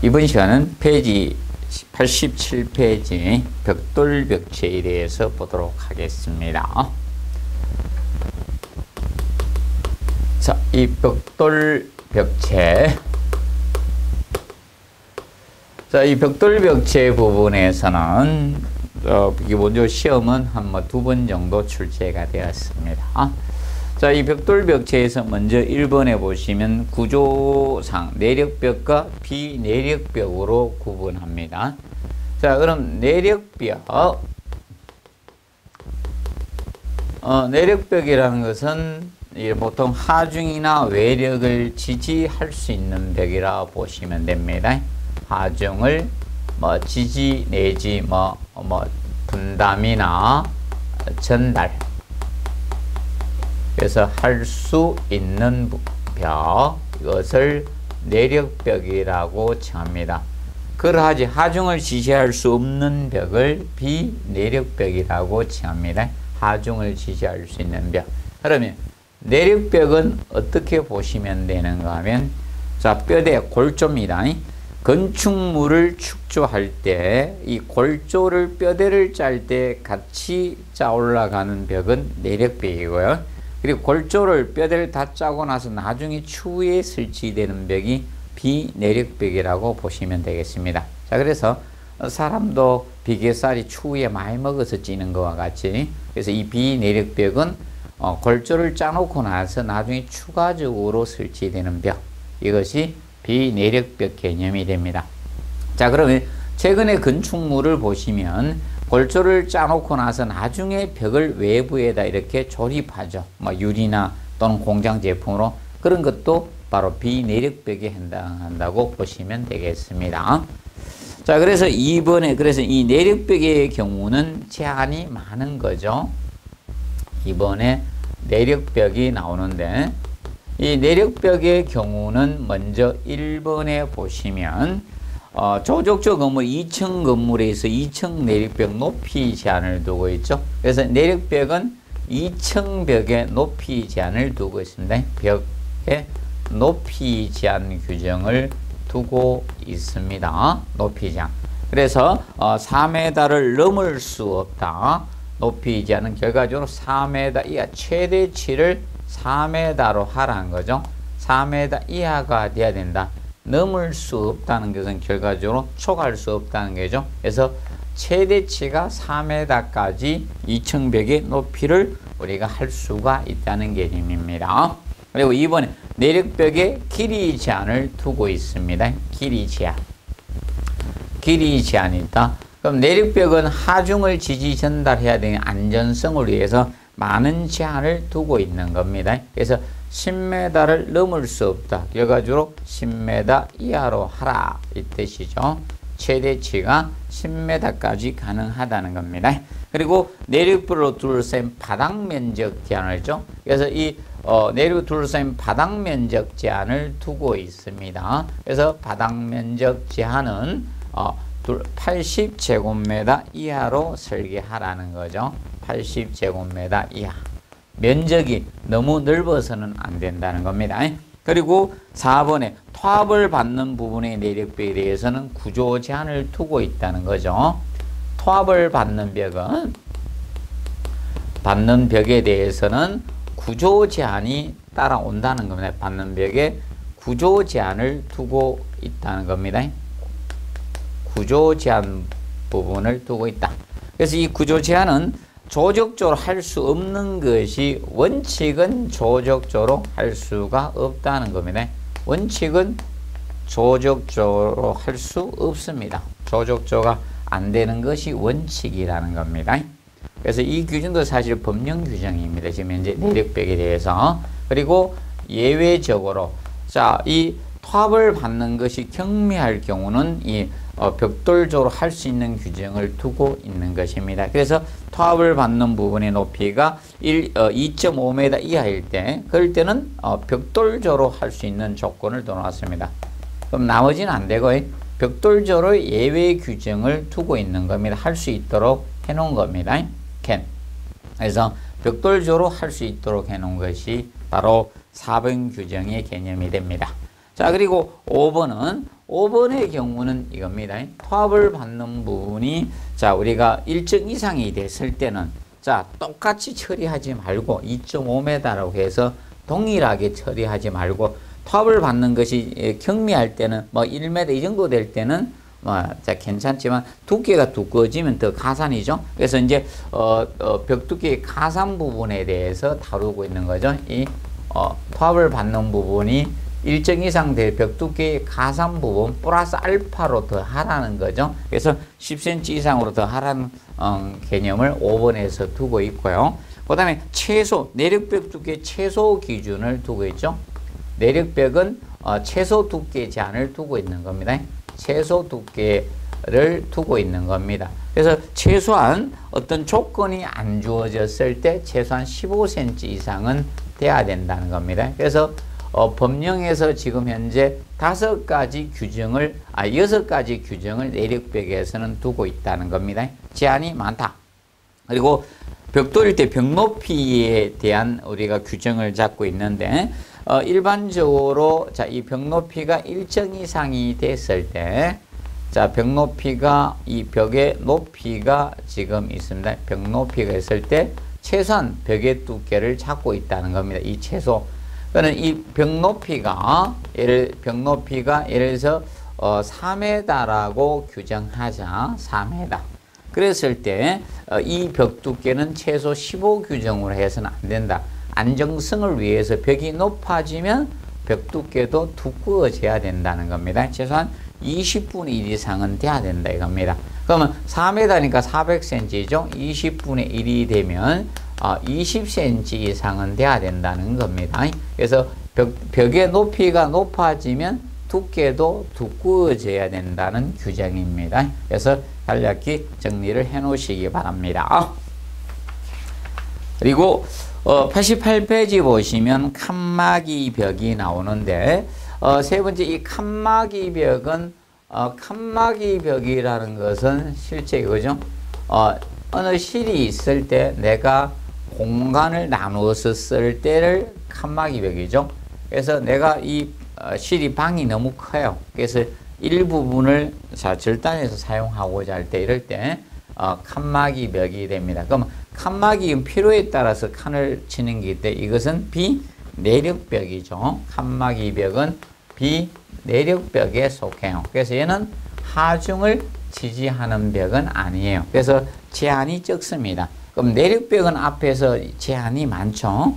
이번 시간은 페이지 87페이지 벽돌벽체에 대해서 보도록 하겠습니다. 자, 이 벽돌벽체. 자, 이 벽돌벽체 부분에서는 먼저 시험은 한 2번 정도 출제가 되었습니다. 자, 이 벽돌벽체에서 먼저 1번에 보시면 구조상 내력벽과 비내력벽으로 구분합니다. 자, 그럼 내력벽. 내력벽이라는 것은 보통 하중이나 외력을 지지할 수 있는 벽이라 보시면 됩니다. 하중을 지지 내지 분담이나 전달. 그래서 할 수 있는 벽, 이것을 내력벽이라고 칭합니다. 그러하지 하중을 지시할 수 없는 벽을 비내력벽이라고 칭합니다. 하중을 지시할 수 있는 벽. 그러면 내력벽은 어떻게 보시면 되는가 하면, 자, 뼈대 골조입니다. 건축물을 축조할 때 이 골조를 뼈대를 짤 때 같이 짜 올라가는 벽은 내력벽이고요. 그리고 골조를 뼈대를 다 짜고 나서 나중에 추후에 설치되는 벽이 비내력벽이라고 보시면 되겠습니다. 자, 그래서 사람도 비계살이 추후에 많이 먹어서 찌는 것과 같이, 그래서 이 비내력벽은 골조를 짜놓고 나서 나중에 추가적으로 설치되는 벽, 이것이 비내력벽 개념이 됩니다. 자, 그러면 최근에 건축물을 보시면 골조를 짜놓고 나서 나중에 벽을 외부에다 이렇게 조립하죠. 유리나 또는 공장 제품으로. 그런 것도 바로 비내력벽에 해당한다고 보시면 되겠습니다. 자, 그래서 2번에, 그래서 이 내력벽의 경우는 제한이 많은 거죠. 2번에 내력벽이 나오는데, 이 내력벽의 경우는 먼저 1번에 보시면 조적조 건물 2층 건물에서 2층 내력벽 높이 제한을 두고 있죠. 그래서 내력벽은 2층 벽에 높이 제한을 두고 있습니다. 벽에 높이 제한 규정을 두고 있습니다. 높이 제한. 그래서 4m를 넘을 수 없다. 높이 제한은 결과적으로 4m 이하, 최대치를 4m로 하라는 거죠. 4m 이하가 돼야 된다. 넘을 수 없다는 것은 결과적으로 초과할 수 없다는 거죠. 그래서 최대치가 4m까지 2층 벽의 높이를 우리가 할 수가 있다는 개념입니다. 그리고 이번에 내력벽에 길이 제한을 두고 있습니다. 길이 제한. 길이 제한이 있다. 그럼 내력벽은 하중을 지지 전달해야 되는 안전성을 위해서 많은 제한을 두고 있는 겁니다. 그래서 10m를 넘을 수 없다. 결과적으로 10m 이하로 하라, 이 뜻이죠. 최대치가 10m까지 가능하다는 겁니다. 그리고 내력벽으로 둘러싼 바닥 면적 제한을 했죠. 그래서 이 내력으로 둘러싼 바닥 면적 제한을 두고 있습니다. 그래서 바닥 면적 제한은 80제곱미터 이하로 설계하라는 거죠. 80제곱미터 이하. 면적이 너무 넓어서는 안 된다는 겁니다. 그리고 4번에 토합을 받는 부분의 내력벽에 대해서는 구조 제한을 두고 있다는 거죠. 토합을 받는 벽에 대해서는 구조 제한이 따라온다는 겁니다. 받는 벽에 구조 제한을 두고 있다는 겁니다. 구조 제한 부분을 두고 있다. 그래서 이 구조 제한은 조적조로 할 수 없는 것이, 원칙은 조적조로 할 수가 없다는 겁니다. 원칙은 조적조로 할 수 없습니다. 조적조가 안 되는 것이 원칙이라는 겁니다. 그래서 이 규정도 사실 법령 규정입니다. 지금 현재 내력벽에 대해서. 그리고 예외적으로, 자, 이 토합을 받는 것이 경미할 경우는 이 벽돌조로 할 수 있는 규정을 두고 있는 것입니다. 그래서 토합을 받는 부분의 높이가 2.5m 이하일 때, 그럴 때는 벽돌조로 할 수 있는 조건을 넣어놨습니다. 그럼 나머지는 안 되고 벽돌조로 예외 규정을 두고 있는 겁니다. 할 수 있도록 해놓은 겁니다. 그래서 벽돌조로 할 수 있도록 해놓은 것이 바로 4번 규정의 개념이 됩니다. 자, 그리고 5번은 5번의 경우는 이겁니다. 토합을 받는 부분이 자 우리가 일정 이상이 됐을 때는 자 똑같이 처리하지 말고 2.5m라고 해서 동일하게 처리하지 말고 토합을 받는 것이 경미할 때는 뭐 1m 이 정도 될 때는 자 괜찮지만 두께가 두꺼워지면 더 가산이죠. 그래서 이제 벽 두께의 가산 부분에 대해서 다루고 있는 거죠. 이 토합을 받는 부분이 일정 이상 될 벽 두께의 가산 부분 플러스 알파로 더 하라는 거죠. 그래서 10cm 이상으로 더 하라는 개념을 5번에서 두고 있고요. 그 다음에 최소 내력벽 두께 최소 기준을 두고 있죠. 내력벽은 최소 두께 제한을 두고 있는 겁니다. 최소 두께를 두고 있는 겁니다. 그래서 최소한 어떤 조건이 안 주어졌을 때 최소한 15cm 이상은 돼야 된다는 겁니다. 그래서 법령에서 지금 현재 6가지 규정을 내력벽에서는 두고 있다는 겁니다. 제한이 많다. 그리고 벽돌일 때 벽 높이에 대한 우리가 규정을 잡고 있는데 일반적으로 자, 이 벽 높이가 일정 이상이 됐을 때 자, 벽 높이가 이 벽의 높이가 지금 있습니다. 벽 높이가 있을 때 최소한 벽의 두께를 잡고 있다는 겁니다. 이 최소. 그러니까 이 벽 높이가 예를 들어서 4m라고 규정하자. 4m. 그랬을 때 이 벽 두께는 최소 15 규정으로 해서는 안 된다. 안정성을 위해서 벽이 높아지면 벽 두께도 두꺼워져야 된다는 겁니다. 최소한 20분의 1 이상은 돼야 된다 이겁니다. 그러면 4m니까 400cm죠. 20분의 1이 되면 20cm 이상은 돼야 된다는 겁니다. 그래서 벽의 높이가 높아지면 두께도 두꺼워져야 된다는 규정입니다. 그래서 간략히 정리를 해 놓으시기 바랍니다. 그리고 88페이지 보시면 칸막이 벽이 나오는데 세 번째 이 칸막이 벽은 칸막이 벽이라는 것은 실제 그죠? 어느 실이 있을 때 내가 공간을 나누어서 쓸 때를 칸막이 벽이죠. 그래서 내가 이 실이 방이 너무 커요. 그래서 일부분을 절단해서 사용하고자 할 때 이럴 때 칸막이 벽이 됩니다. 그럼 칸막이 필요에 따라서 칸을 치는 게 있대. 이것은 비내력벽이죠. 칸막이 벽은 비내력벽에 속해요. 그래서 얘는 하중을 지지하는 벽은 아니에요. 그래서 제한이 적습니다. 그럼 내력벽은 앞에서 제한이 많죠.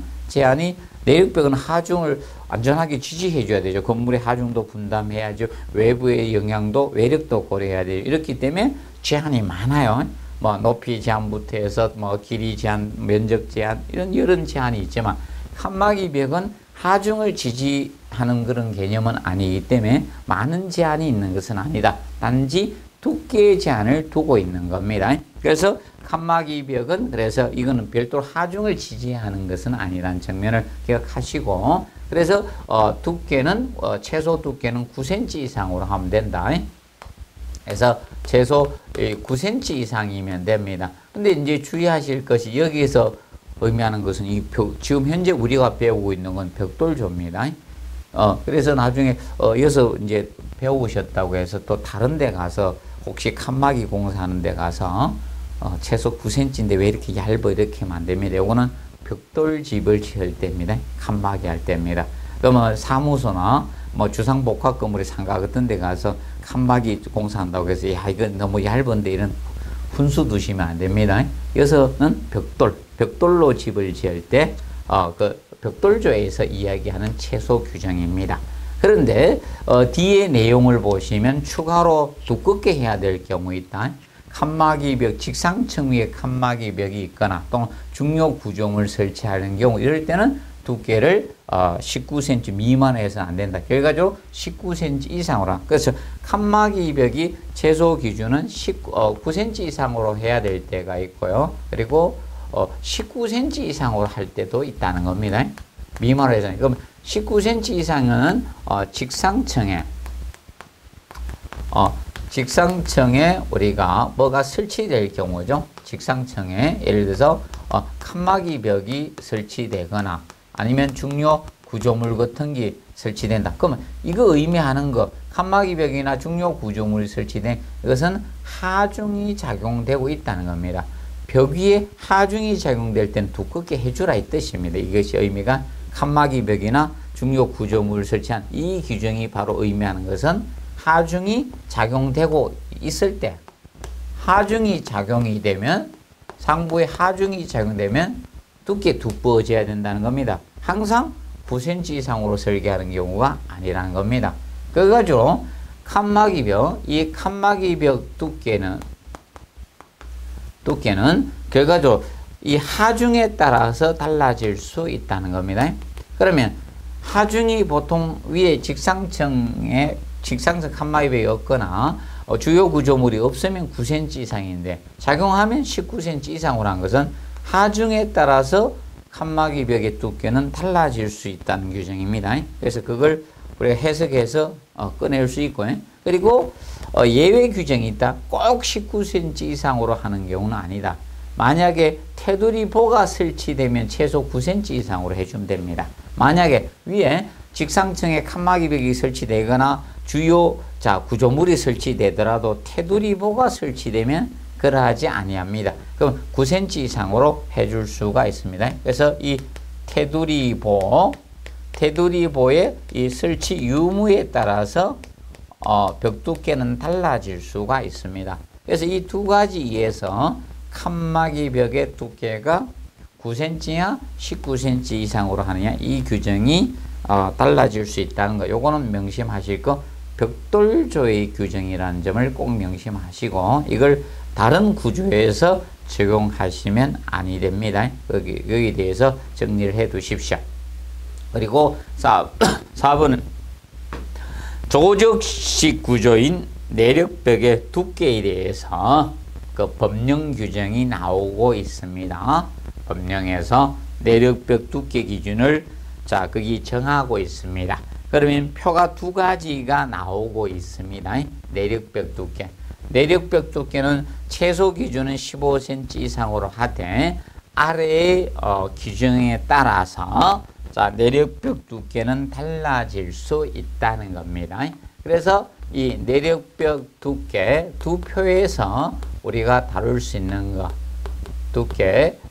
내력벽은 하중을 안전하게 지지해 줘야 되죠. 건물의 하중도 분담해야죠. 외부의 영향도 외력도 고려해야 돼요. 이렇기 때문에 제한이 많아요. 뭐 높이 제한부터 해서 뭐 길이 제한, 면적 제한 이런 여러 제한이 있지만 칸막이 벽은 하중을 지지하는 그런 개념은 아니기 때문에 많은 제한이 있는 것은 아니다. 단지 두께의 제한을 두고 있는 겁니다. 그래서 칸막이 벽은 그래서 이거는 별도로 하중을 지지하는 것은 아니라는 측면을 기억하시고 그래서 두께는 최소 두께는 9cm 이상으로 하면 된다. 그래서 최소 9cm 이상이면 됩니다. 근데 이제 주의하실 것이 여기에서 의미하는 것은 지금 현재 우리가 배우고 있는 건 벽돌조입니다. 그래서 나중에 여기서 이제 배우셨다고 해서 또 다른 데 가서 혹시 칸막이 공사하는 데 가서 최소 9cm인데 왜 이렇게 얇아 이렇게 하면 안 됩니다. 요거는 벽돌집을 지을 때입니다. 칸막이 할 때입니다. 그러면 사무소나 뭐 주상복합 건물의 상가 같은 데 가서 칸막이 공사한다고 해서 야 이거 너무 얇은데 이런 훈수 두시면 안 됩니다. 여기서는 벽돌로 집을 지을 때 그 벽돌조에서 이야기하는 최소 규정입니다. 그런데 뒤에 내용을 보시면 추가로 두껍게 해야 될 경우 있다. 칸막이 벽, 직상층 위에 칸막이 벽이 있거나 또는 중요 구조물 설치하는 경우 이럴 때는 두께를 19cm 미만에 해서는 안 된다. 결과적으로 19cm 이상으로. 그래서 칸막이 벽이 최소 기준은 9cm 이상으로 해야 될 때가 있고요. 그리고 19cm 이상으로 할 때도 있다는 겁니다. 미만으로 해서. 그럼 19cm 이상은 직상층에 우리가 뭐가 설치될 경우죠. 직상층에 예를 들어서 칸막이 벽이 설치되거나 아니면 중요 구조물 같은 게 설치된다. 그러면 이거 의미하는 거 칸막이 벽이나 중요 구조물이 설치된 이것은 하중이 작용되고 있다는 겁니다. 벽 위에 하중이 작용될 때는 두껍게 해주라 이 뜻입니다. 이것이 의미가 칸막이 벽이나 중요 구조물을 설치한 이 규정이 바로 의미하는 것은 하중이 작용되고 있을 때, 하중이 작용이 되면, 상부에 하중이 작용되면 두께 두꺼워져야 된다는 겁니다. 항상 9cm 이상으로 설계하는 경우가 아니라는 겁니다. 그래가지고 칸막이 벽, 이 칸막이 벽 두께는 결과적으로 이 하중에 따라서 달라질 수 있다는 겁니다. 그러면 하중이 보통 위에 직상층 칸막이 벽이 없거나 주요 구조물이 없으면 9cm 이상인데 작용하면 19cm 이상으로 한 것은 하중에 따라서 칸막이 벽의 두께는 달라질 수 있다는 규정입니다. 그래서 그걸 우리가 해석해서 꺼낼 수 있고, 그리고 예외 규정이 있다. 꼭 19cm 이상으로 하는 경우는 아니다. 만약에 테두리보가 설치되면 최소 9cm 이상으로 해주면 됩니다. 만약에 위에 직상층에 칸막이 벽이 설치되거나 주요 구조물이 설치되더라도 테두리보가 설치되면 그러하지 아니합니다. 그럼 9cm 이상으로 해줄 수가 있습니다. 그래서 이 테두리보의 이 설치 유무에 따라서 벽 두께는 달라질 수가 있습니다. 그래서 이 두 가지에서 칸막이 벽의 두께가 9cm야 19cm 이상으로 하느냐 이 규정이 달라질 수 있다는 거. 요거는 명심하실 거. 벽돌조의 규정이라는 점을 꼭 명심하시고 이걸 다른 구조에서 적용하시면 아니 됩니다. 여기에 대해서 정리를 해 두십시오. 그리고 4번은 조적식 구조인 내력벽의 두께에 대해서 그 법령 규정이 나오고 있습니다. 법령에서 내력벽 두께 기준을 거기 정하고 있습니다. 그러면 표가 두 가지가 나오고 있습니다. 내력벽 두께. 내력벽 두께는 최소 기준은 15cm 이상으로 하되 아래의 규정에 따라서 내력벽 두께는 달라질 수 있다는 겁니다. 그래서 이 내력벽 두께 두 표에서 우리가 다룰 수 있는 거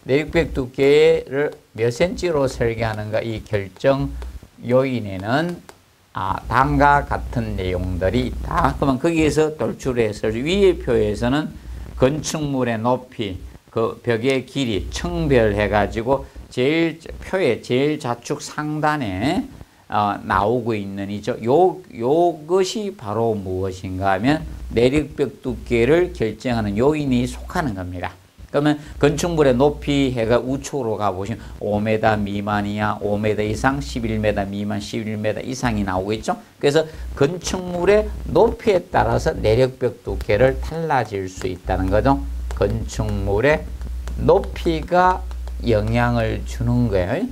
내력벽 두께를 몇 cm로 설계하는가 이 결정 요인에는 다음과 같은 내용들이 있다. 그러면 거기에서 돌출해서 위의 표에서는 건축물의 높이, 그 벽의 길이 청별해 가지고 표의 제일 좌측 상단에 나오고 있는 요것이 바로 무엇인가 하면 내력벽 두께를 결정하는 요인이 속하는 겁니다. 그러면 건축물의 높이 해가 우측으로 가보시면 5m 미만이야 5m 이상 11m 미만 11m 이상이 나오고 있죠. 그래서 건축물의 높이에 따라서 내력벽 두께를 달라질 수 있다는 거죠. 건축물의 높이가 영향을 주는 거예요.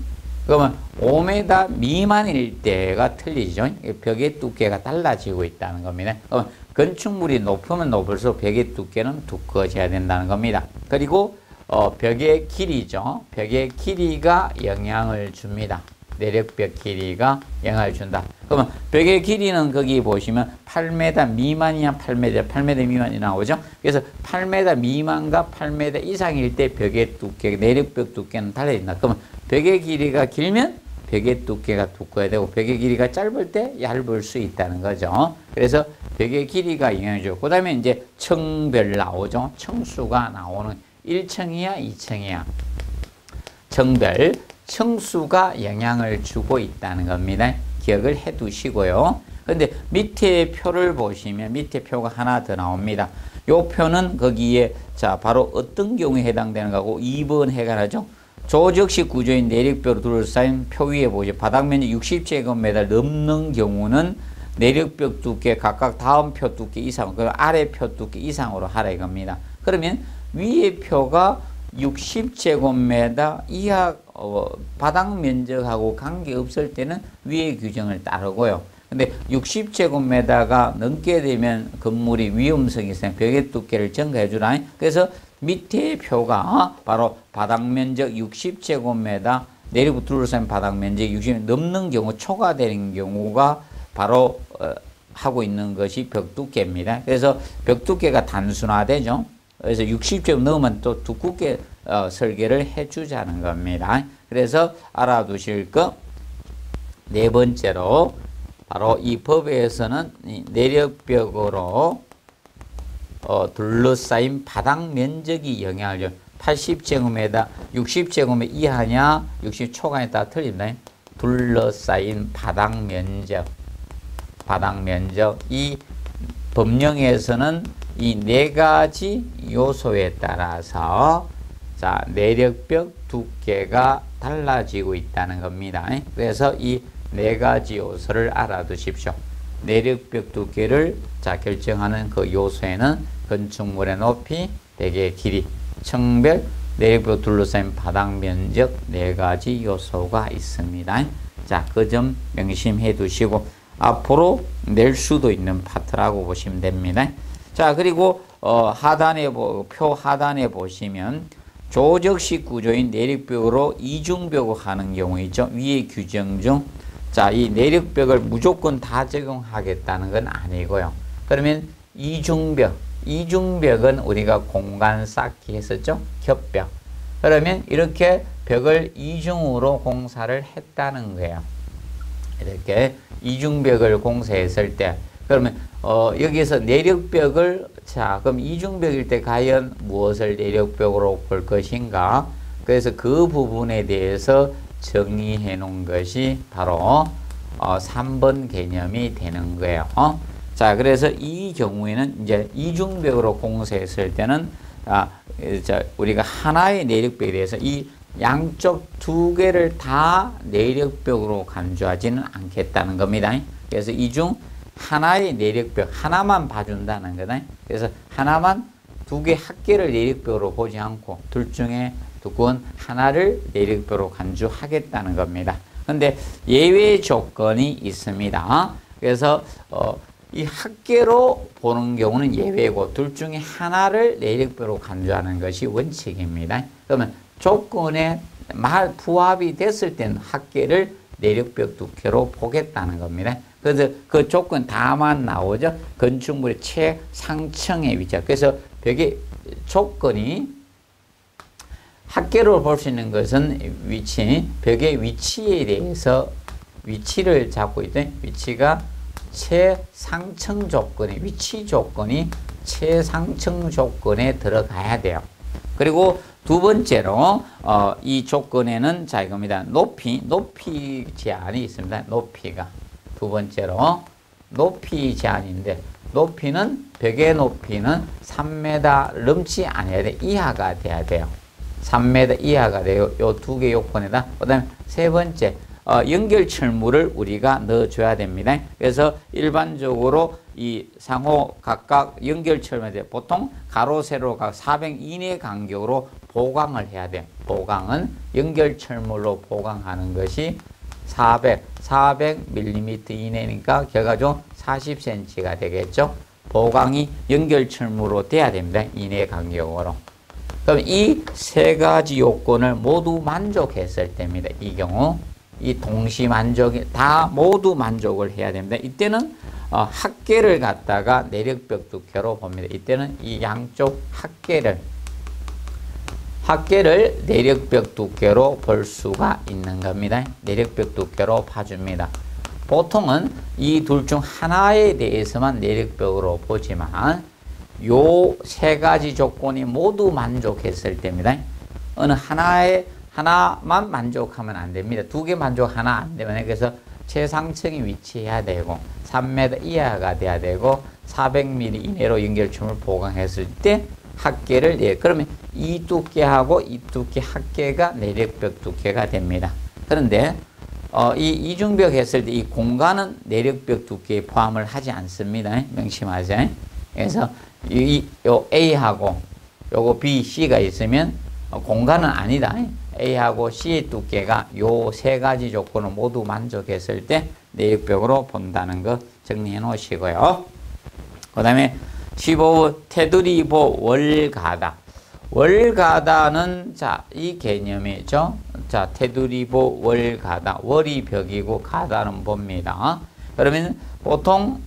그러면 5m 미만일 때가 틀리죠. 벽의 두께가 달라지고 있다는 겁니다. 그러면 건축물이 높으면 높을수록 벽의 두께는 두꺼워져야 된다는 겁니다. 그리고 벽의 길이죠. 벽의 길이가 영향을 줍니다. 내력벽 길이가 영향을 준다. 그러면 벽의 길이는 거기 보시면 8m 미만이야 8m 미만이 나오죠. 그래서 8m 미만과 8m 이상일 때 벽의 두께, 내력벽 두께는 달라진다. 그러면 벽의 길이가 길면 벽의 두께가 두꺼워야 되고 벽의 길이가 짧을 때 얇을 수 있다는 거죠. 그래서 벽의 길이가 영향을 주고 그 다음에 이제 청별 나오죠. 층수가 나오는 1층이야 2층이야 청별 층수가 영향을 주고 있다는 겁니다. 기억을 해 두시고요. 그런데 밑에 표를 보시면 밑에 표가 하나 더 나옵니다. 요 표는 거기에 바로 어떤 경우에 해당되는 거고 2번 해결하죠. 조적식 구조인 내력벽으로 둘러싸인 표 위에 보죠. 바닥면적 60제곱미터 넘는 경우는 내력벽 두께 각각 다음 표 두께 이상, 그 아래 표 두께 이상으로 하라 이겁니다. 그러면 위에 표가 60제곱미터 이하 바닥 면적하고 관계없을 때는 위의 규정을 따르고요. 근데 60제곱미터가 넘게 되면 건물이 위험성이 있으면 벽의 두께를 증가해 주라. 그래서 밑에 표가 바로 바닥 면적 60제곱미터 내리고 둘러싸인 바닥 면적 60 넘는 경우 초과되는 경우가 바로 하고 있는 것이 벽 두께입니다. 그래서 벽 두께가 단순화되죠. 그래서 60점 넘으면 또 두껍게 설계를 해주자는 겁니다. 그래서 알아두실 거 네 번째로 바로 이 법에서는 이 내력벽으로 둘러싸인 바닥 면적이 영향을 줘. 80제곱미터, 60제곱미터 이하냐, 60 초과에 따라 틀립니다. 둘러싸인 바닥 면적. 이 법령에서는 이 네 가지 요소에 따라서 자, 내력벽 두께가 달라지고 있다는 겁니다. 그래서 이 네 가지 요소를 알아두십시오. 내력벽 두께를 자 결정하는 그 요소에는 건축물의 높이, 대개 길이, 청별, 내력벽 둘러싸인 바닥 면적 네 가지 요소가 있습니다. 자, 그 점 명심해 두시고 앞으로 낼 수도 있는 파트라고 보시면 됩니다. 자, 그리고 하단에 표 하단에 보시면 조적식 구조인 내력벽으로 이중벽을 하는 경우 있죠. 위의 규정 중 자, 이 내력벽을 무조건 다 적용하겠다는 건 아니고요. 그러면 이중벽은 우리가 공간 쌓기 했었죠. 겹벽. 그러면 이렇게 벽을 이중으로 공사를 했다는 거예요. 이렇게 이중벽을 공사했을 때 그러면 여기서 내력벽을 자 그럼 이중벽일 때 과연 무엇을 내력벽으로 볼 것인가? 그래서 그 부분에 대해서 정의해 놓은 것이 바로 3번 개념이 되는 거예요. 자, 그래서 이 경우에는 이제 이중벽으로 공사했을 때는 우리가 하나의 내력벽에 대해서 이 양쪽 두 개를 다 내력벽으로 간주하지는 않겠다는 겁니다. 그래서 이 중 하나의 내력벽 하나만 봐준다는 거다. 그래서 하나만 두 개 합계를 내력벽으로 보지 않고 둘 중에 두건 하나를 내력벽으로 간주하겠다는 겁니다. 그런데 예외 조건이 있습니다. 그래서 이 합계로 보는 경우는 예외고 둘 중에 하나를 내력벽으로 간주하는 것이 원칙입니다. 그러면 조건에 부합이 됐을 때는 합계를 내력벽 두께로 보겠다는 겁니다. 그래서 그 조건 다만 나오죠. 건축물의 최상층의 위치. 그래서 벽의 조건이 합계로 볼 수 있는 것은 벽의 위치에 대해서 위치를 잡고 있대. 위치가 최상층 조건에, 위치 조건이 최상층 조건에 들어가야 돼요. 그리고 두 번째로, 이 조건에는 자, 이겁니다. 높이 제한이 있습니다. 높이가. 두 번째로, 높이 제한인데, 벽의 높이는 3m 넘지 않아야 돼. 이하가 돼야 돼요. 3m 이하가 돼요. 요 두 개 요건에다. 그 다음에 세 번째, 연결철물을 우리가 넣어줘야 됩니다. 그래서 일반적으로 이 상호 각각 연결철물에 보통 가로, 세로 각 400 이내 간격으로 보강을 해야 돼요. 보강은 연결철물로 보강하는 것이 400mm 이내니까 결과적으로 40cm가 되겠죠. 보강이 연결철물로 돼야 됩니다. 이내 간격으로. 그럼 이 세 가지 요건을 모두 만족했을 때입니다. 이 경우 이 동시 만족이 다 모두 만족을 해야 됩니다. 이때는 합계를 갖다가 내력벽 두께로 봅니다. 이때는 이 양쪽 합계를 내력벽 두께로 볼 수가 있는 겁니다. 내력벽 두께로 봐줍니다. 보통은 이 둘 중 하나에 대해서만 내력벽으로 보지만 요 세 가지 조건이 모두 만족했을 때입니다. 어느 하나만 만족하면 안 됩니다. 두 개 만족 하나 안 되면 그래서 최상층이 위치해야 되고 3m 이하가 돼야 되고 400mm 이내로 연결춤을 보강했을 때 합계를 그러면 이 두께하고 이 두께 합계가 내력벽 두께가 됩니다. 그런데 이 이중벽 했을 때 이 공간은 내력벽 두께에 포함을 하지 않습니다. 명심하세요. 그래서 요 A하고 요거 B, C가 있으면 공간은 아니다. A하고 C의 두께가 요 세 가지 조건을 모두 만족했을 때 내력벽으로 본다는 거 정리해 놓으시고요. 그 다음에 15번 테두리보 월가다. 월가다는 자, 이 개념이죠. 자, 테두리보 월가다. 월이 벽이고 가다는 봅니다. 그러면 보통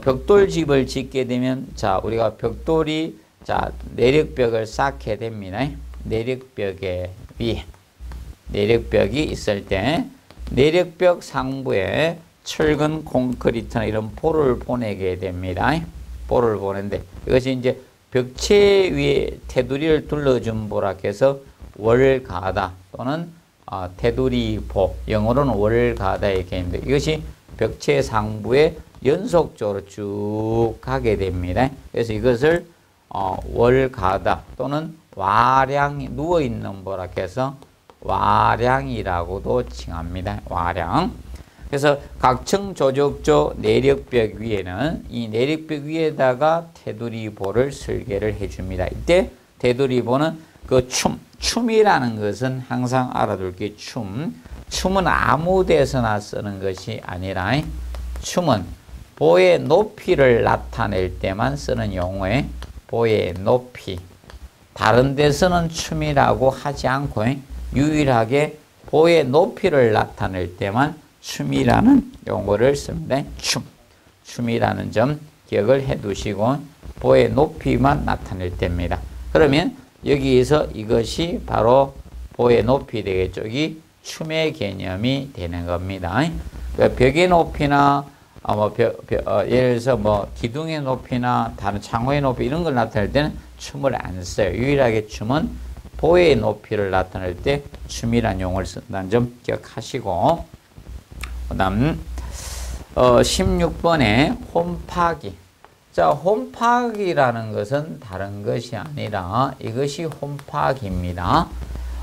벽돌집을 짓게 되면 자 우리가 벽돌이 자 내력벽을 쌓게 됩니다. 내력벽의 위에 내력벽이 있을 때 내력벽 상부에 철근 콘크리트나 이런 볼을 보내게 됩니다. 볼을 보내는데 이것이 이제 벽체 위에 테두리를 둘러준 보라 해서 월가다 또는 테두리보, 영어로는 월가다의 개념인데 이것이 벽체 상부에 연속적으로 쭉 가게 됩니다. 그래서 이것을 월가다 또는 와량이 누워있는 보라 해서 와량이라고도 칭합니다. 와량. 그래서 각층 조적조 내력벽 위에는 이 내력벽 위에다가 테두리보를 설계를 해줍니다. 이때 테두리보는 그 춤이라는 것은 항상 알아둘 게 춤은 아무 데서나 쓰는 것이 아니라 춤은 보의 높이를 나타낼 때만 쓰는 용어에 보의 높이 다른 데서는 춤이라고 하지 않고 유일하게 보의 높이를 나타낼 때만 춤이라는 용어를 씁니다. 춤이라는 점 기억을 해 두시고 보의 높이만 나타낼 때입니다. 그러면 여기에서 이것이 바로 보의 높이 되겠죠. 이 춤의 개념이 되는 겁니다. 벽의 높이나 예를 들어서 기둥의 높이나 다른 창호의 높이 이런 걸 나타낼 때는 춤을 안 써요. 유일하게 춤은 보의 높이를 나타낼 때 춤이라는 용어를 쓴다는 점 기억하시고 그 다음 16번에 홈파기. 자, 홈파기라는 것은 다른 것이 아니라 이것이 홈파기입니다.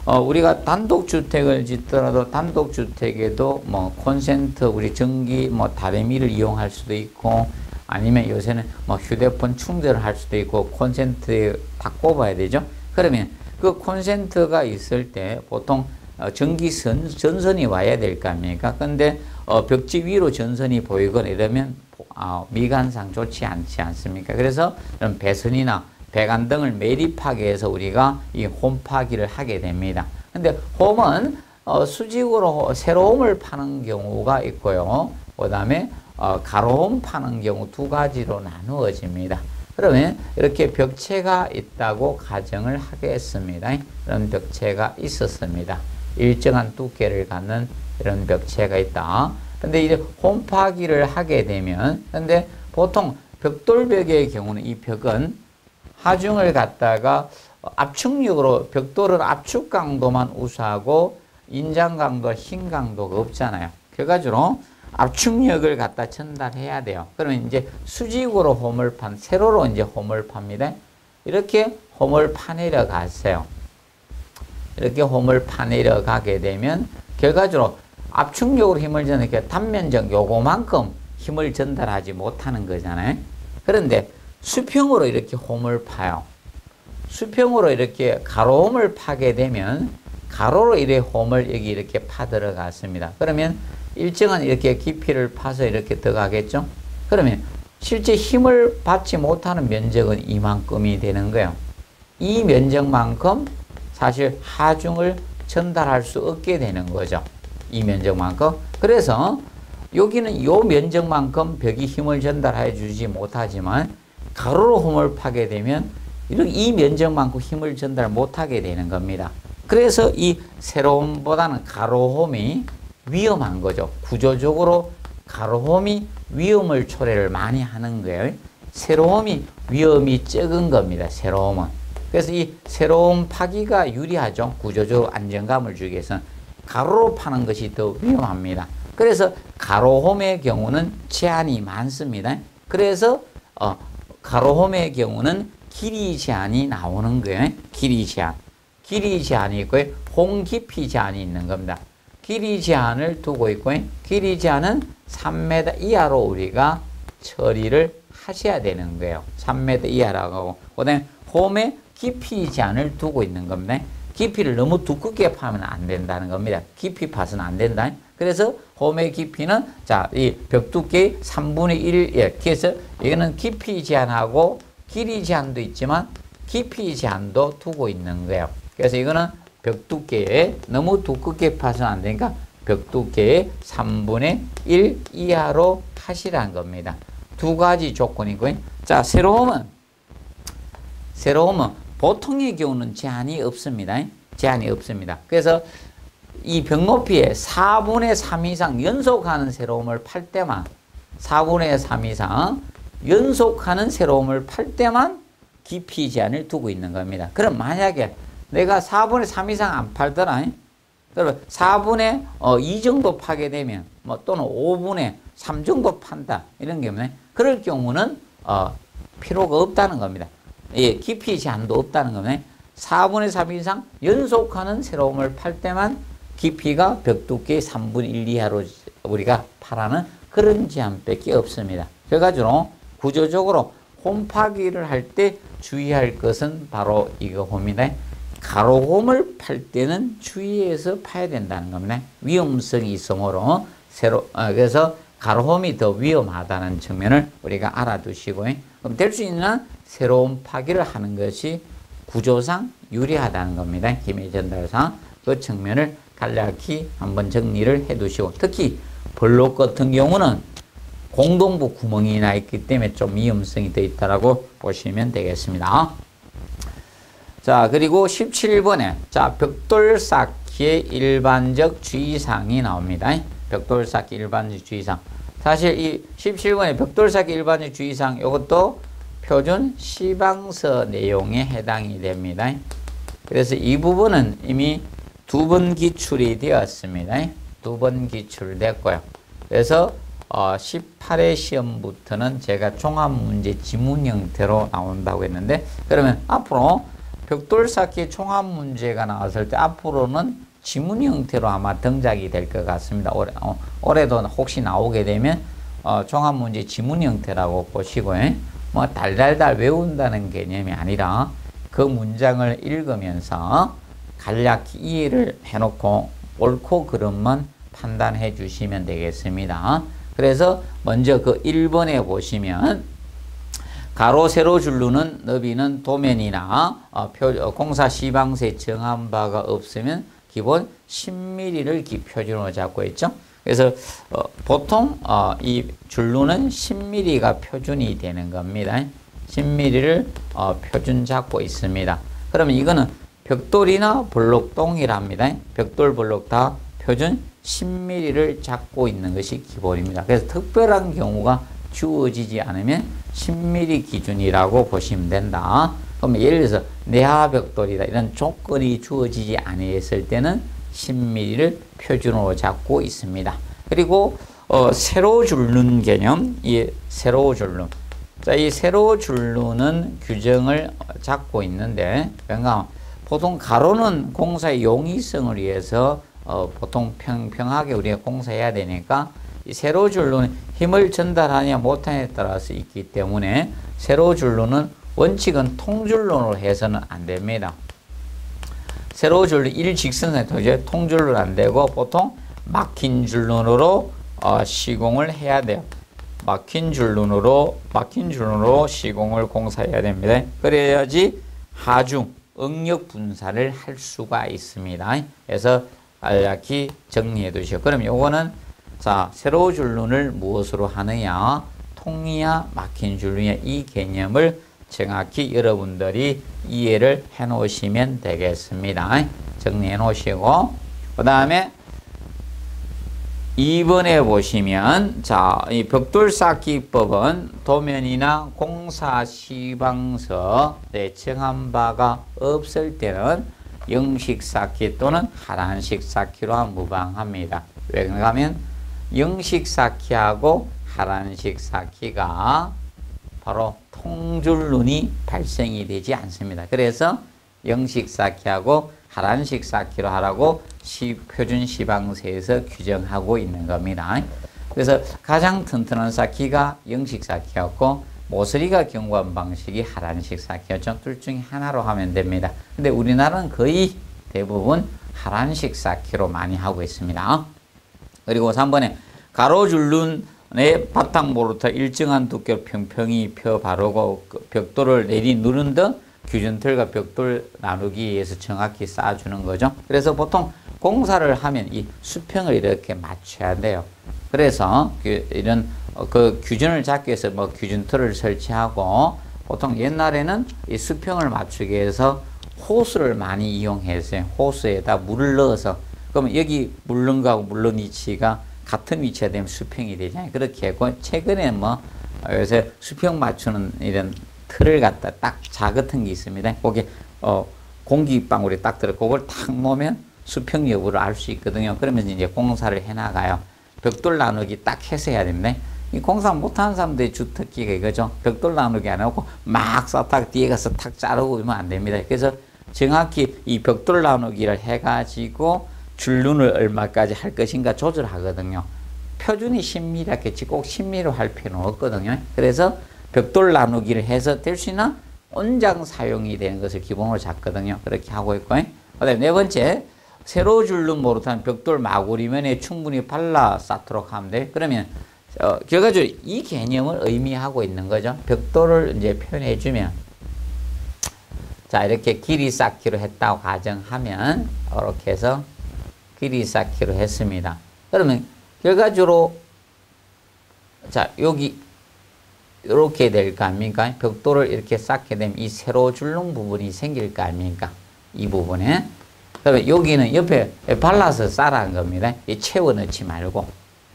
우리가 단독주택을 짓더라도 단독주택에도 콘센트, 우리 전기, 다리미를 이용할 수도 있고 아니면 요새는 휴대폰 충전을 할 수도 있고 콘센트에 다 꼽아야 되죠. 그러면 그 콘센트가 있을 때 보통 전선이 와야 될 거 아닙니까? 근데 벽지 위로 전선이 보이거나 이러면 미관상 좋지 않지 않습니까? 그래서 이런 배선이나 배관 등을 매립하기 위해서 우리가 이 홈파기를 하게 됩니다. 근데 홈은 수직으로 세로홈을 파는 경우가 있고요. 그 다음에 가로홈 파는 경우 두 가지로 나누어집니다. 그러면 이렇게 벽체가 있다고 가정을 하겠습니다. 이런 벽체가 있었습니다. 일정한 두께를 갖는 이런 벽체가 있다. 근데 이제 홈파기를 하게 되면, 근데 보통 벽돌벽의 경우는 이 벽은 하중을 갖다가 압축력으로 벽돌은 압축 강도만 우수하고 인장 강도, 힘 강도가 없잖아요. 그래가지고 압축력을 갖다 전달해야 돼요. 그러면 이제 수직으로 홈을 세로로 이제 홈을 팝니다. 이렇게 홈을 파내려 갔어요. 이렇게 홈을 파내려 가게 되면 결과적으로 압축력으로 힘을 전하니까 단면적 요거만큼 힘을 전달하지 못하는 거잖아요. 그런데 수평으로 이렇게 홈을 파요. 수평으로 이렇게 가로홈을 파게 되면 가로로 이렇게 홈을 여기 이렇게 파 들어갔습니다. 그러면 일정한 이렇게 깊이를 파서 이렇게 들어가겠죠. 그러면 실제 힘을 받지 못하는 면적은 이만큼이 되는 거예요. 이 면적만큼 사실 하중을 전달할 수 없게 되는 거죠. 이 면적만큼. 그래서 여기는 이 면적만큼 벽이 힘을 전달해 주지 못하지만 가로로 홈을 파게 되면 이렇게 이 면적만큼 힘을 전달 못하게 되는 겁니다. 그래서 이 세로홈보다는 가로홈이 위험한 거죠. 구조적으로 가로홈이 위험을 초래를 많이 하는 거예요. 세로홈이 위험이 적은 겁니다. 세로홈은. 그래서 이 세로홈 파기가 유리하죠. 구조적으로 안정감을 주기 위해서는 가로로 파는 것이 더 위험합니다. 그래서 가로홈의 경우는 제한이 많습니다. 그래서 가로홈의 경우는 길이 제한이 나오는 거예요. 길이 제한. 길이 제한이 있고요. 홈 깊이 제한이 있는 겁니다. 길이 제한을 두고 있고요. 길이 제한은 3m 이하로 우리가 처리를 하셔야 되는 거예요. 3m 이하라고 하고. 그 다음에 홈에 깊이 제한을 두고 있는 겁니다. 깊이를 너무 두껍게 파면 안 된다는 겁니다. 깊이 파서는 안 된다. 그래서 홈의 깊이는 자, 이 벽 두께의 3분의 1, 예. 그래서 이거는 깊이 제한하고 길이 제한도 있지만 깊이 제한도 두고 있는 거예요. 그래서 이거는 벽 두께에 너무 두껍게 파서는 안 되니까 벽 두께의 3분의 1 이하로 하시라는 겁니다. 두 가지 조건이고요. 자, 세로움은 보통의 경우는 제한이 없습니다. 제한이 없습니다. 그래서 이 벽 높이에 4분의 3 이상 연속하는 세로움을 팔 때만 4분의 3 이상 연속하는 세로움을 팔 때만 깊이 제한을 두고 있는 겁니다. 그럼 만약에 내가 4분의 3 이상 안 팔더라. 그러면 4분의 2 정도 파게 되면 또는 5분의 3 정도 판다. 이런 경우는 그럴 경우는 필요가 없다는 겁니다. 예, 깊이 제한도 없다는 겁니다. 4분의 3 이상 연속하는 세로움을 팔 때만 깊이가 벽 두께의 3분의 1 이하로 우리가 파라는 그런 제한밖에 없습니다. 그래가지고 구조적으로 홈파기를 할 때 주의할 것은 바로 이거입니다. 가로홈을 팔 때는 주의해서 파야 된다는 겁니다. 위험성이 있으므로 그래서 가로홈이 더 위험하다는 측면을 우리가 알아두시고, 그럼 될 수 있는 새로운 파기를 하는 것이 구조상 유리하다는 겁니다. 기밀 전달상 그 측면을 간략히 한번 정리를 해두시고, 특히 블록 같은 경우는 공동부 구멍이 나 있기 때문에 좀 위험성이 더 있다라고 보시면 되겠습니다. 자, 그리고 17번에 벽돌 쌓기의 일반적 주의사항이 나옵니다. 벽돌 쌓기 일반적 주의사항. 사실 이 17번에 벽돌 쌓기 일반적 주의사항 이것도 표준 시방서 내용에 해당이 됩니다. 그래서 이 부분은 이미 2번 기출이 되었습니다. 2번 기출됐고요. 그래서 18회 시험부터는 제가 종합문제 지문 형태로 나온다고 했는데, 그러면 앞으로 벽돌 쌓기 종합문제가 나왔을 때 앞으로는 지문 형태로 아마 등장이 될 것 같습니다. 올해도 혹시 나오게 되면 종합문제 지문 형태라고 보시고요. 뭐 달달달 외운다는 개념이 아니라 그 문장을 읽으면서 간략히 이해를 해놓고 옳고 그름만 판단해 주시면 되겠습니다. 그래서 먼저 그 1번에 보시면 가로 세로 줄루는 너비는 도면이나 공사 시방서에 정한 바가 없으면 기본 10mm를 표준으로 잡고 있죠. 그래서 보통 이 줄루는 10mm가 표준이 되는 겁니다. 10mm를 표준 잡고 있습니다. 그러면 이거는 벽돌이나 블록 동일합니다. 벽돌 블록 다 표준 10mm를 잡고 있는 것이 기본입니다. 그래서 특별한 경우가 주어지지 않으면 10mm 기준이라고 보시면 된다. 그럼 예를 들어서 내하 벽돌이다 이런 조건이 주어지지 않았을 때는 10mm를 표준으로 잡고 있습니다. 그리고 세로 줄눈 개념, 이 세로 줄눈. 자, 이 세로 줄눈은 규정을 잡고 있는데, 그러니까 보통 가로는 공사의 용이성을 위해서 보통 평평하게 우리가 공사해야 되니까 이 세로 줄눈은 힘을 전달하냐 못하냐에 따라서 있기 때문에 세로 줄눈은 원칙은 통줄눈으로 해서는 안 됩니다. 세로 줄눈 일직선에 통줄눈 안 되고 보통 막힌 줄눈으로 시공을 해야 돼요. 막힌 줄눈으로 시공을 공사해야 됩니다. 그래야지 하중 응력 분사를 할 수가 있습니다. 그래서 간략히 정리해 두시고, 그럼 요거는 자, 세로 줄눈을 무엇으로 하느냐, 통이야 막힌 줄눈이야, 이 개념을 정확히 여러분들이 이해를 해 놓으시면 되겠습니다. 정리해 놓으시고, 그 다음에 2번에 보시면 이 벽돌 쌓기법은 도면이나 공사 시방서에 정한 바가 없을 때는 영식 쌓기 또는 하란식 쌓기로 무방합니다. 왜냐하면 영식 쌓기하고 하란식 쌓기가 바로 통줄눈이 발생이 되지 않습니다. 그래서 영식 쌓기하고 하란식 쌓기로 하라고 표준 시방서에서 규정하고 있는 겁니다. 그래서 가장 튼튼한 쌓기가 영식 쌓기였고 모서리가 견고한 방식이 하란식 쌓기였죠. 둘 중에 하나로 하면 됩니다. 근데 우리나라는 거의 대부분 하란식 쌓기로 많이 하고 있습니다. 그리고 3번에 가로줄눈의 바탕부로부터 일정한 두께로 평평히 펴 바르고 벽돌을 내리 누른 듯 규준틀과 벽돌 나누기에 의해서 정확히 쌓아주는 거죠. 그래서 보통 공사를 하면 이 수평을 이렇게 맞춰야 돼요. 그래서 이런 그 규준을 잡기 위해서 뭐 규준틀을 설치하고 보통 옛날에는 이 수평을 맞추기 위해서 호스를 많이 이용했어요. 호스에다 물을 넣어서 그러면 여기 물른 거하고 물른 위치가 같은 위치가 되면 수평이 되잖아요. 그렇게 했고 최근에 뭐 요새 수평 맞추는 이런 틀을 갖다 딱 자긋한 게 있습니다. 거기 공기방울이 딱 들어 그걸 탁 놓으면 수평 여부를 알 수 있거든요. 그러면 이제 공사를 해나가요. 벽돌 나누기 딱 해서 해야 됩니다. 이 공사 못하는 사람들의 주특기가 이거죠. 벽돌 나누기 안 하고 막 싹 뒤에 가서 탁 자르고 이러면 안 됩니다. 그래서 정확히 이 벽돌 나누기를 해가지고 줄눈을 얼마까지 할 것인가 조절하거든요. 표준이 10mm겠지 꼭 10mm로 할 필요는 없거든요. 그래서 벽돌 나누기를 해서 될 수 있는 온장 사용이 되는 것을 기본으로 잡거든요. 그렇게 하고 있고 그다음에 네 번째 세로 줄눈 모르타는 벽돌 마구리면에 충분히 발라 쌓도록 하면 돼요. 그러면 결과적으로 이 개념을 의미하고 있는 거죠. 벽돌을 이제 표현해 주면 자 이렇게 길이 쌓기로 했다고 가정하면 이렇게 해서 길이 쌓기로 했습니다. 그러면 결과적으로 자 여기 이렇게 될 거 아닙니까? 벽돌을 이렇게 쌓게 되면 이 세로 줄눈 부분이 생길 거 아닙니까? 이 부분에 그러면 여기는 옆에 발라서 쌓아한 겁니다. 채워 넣지 말고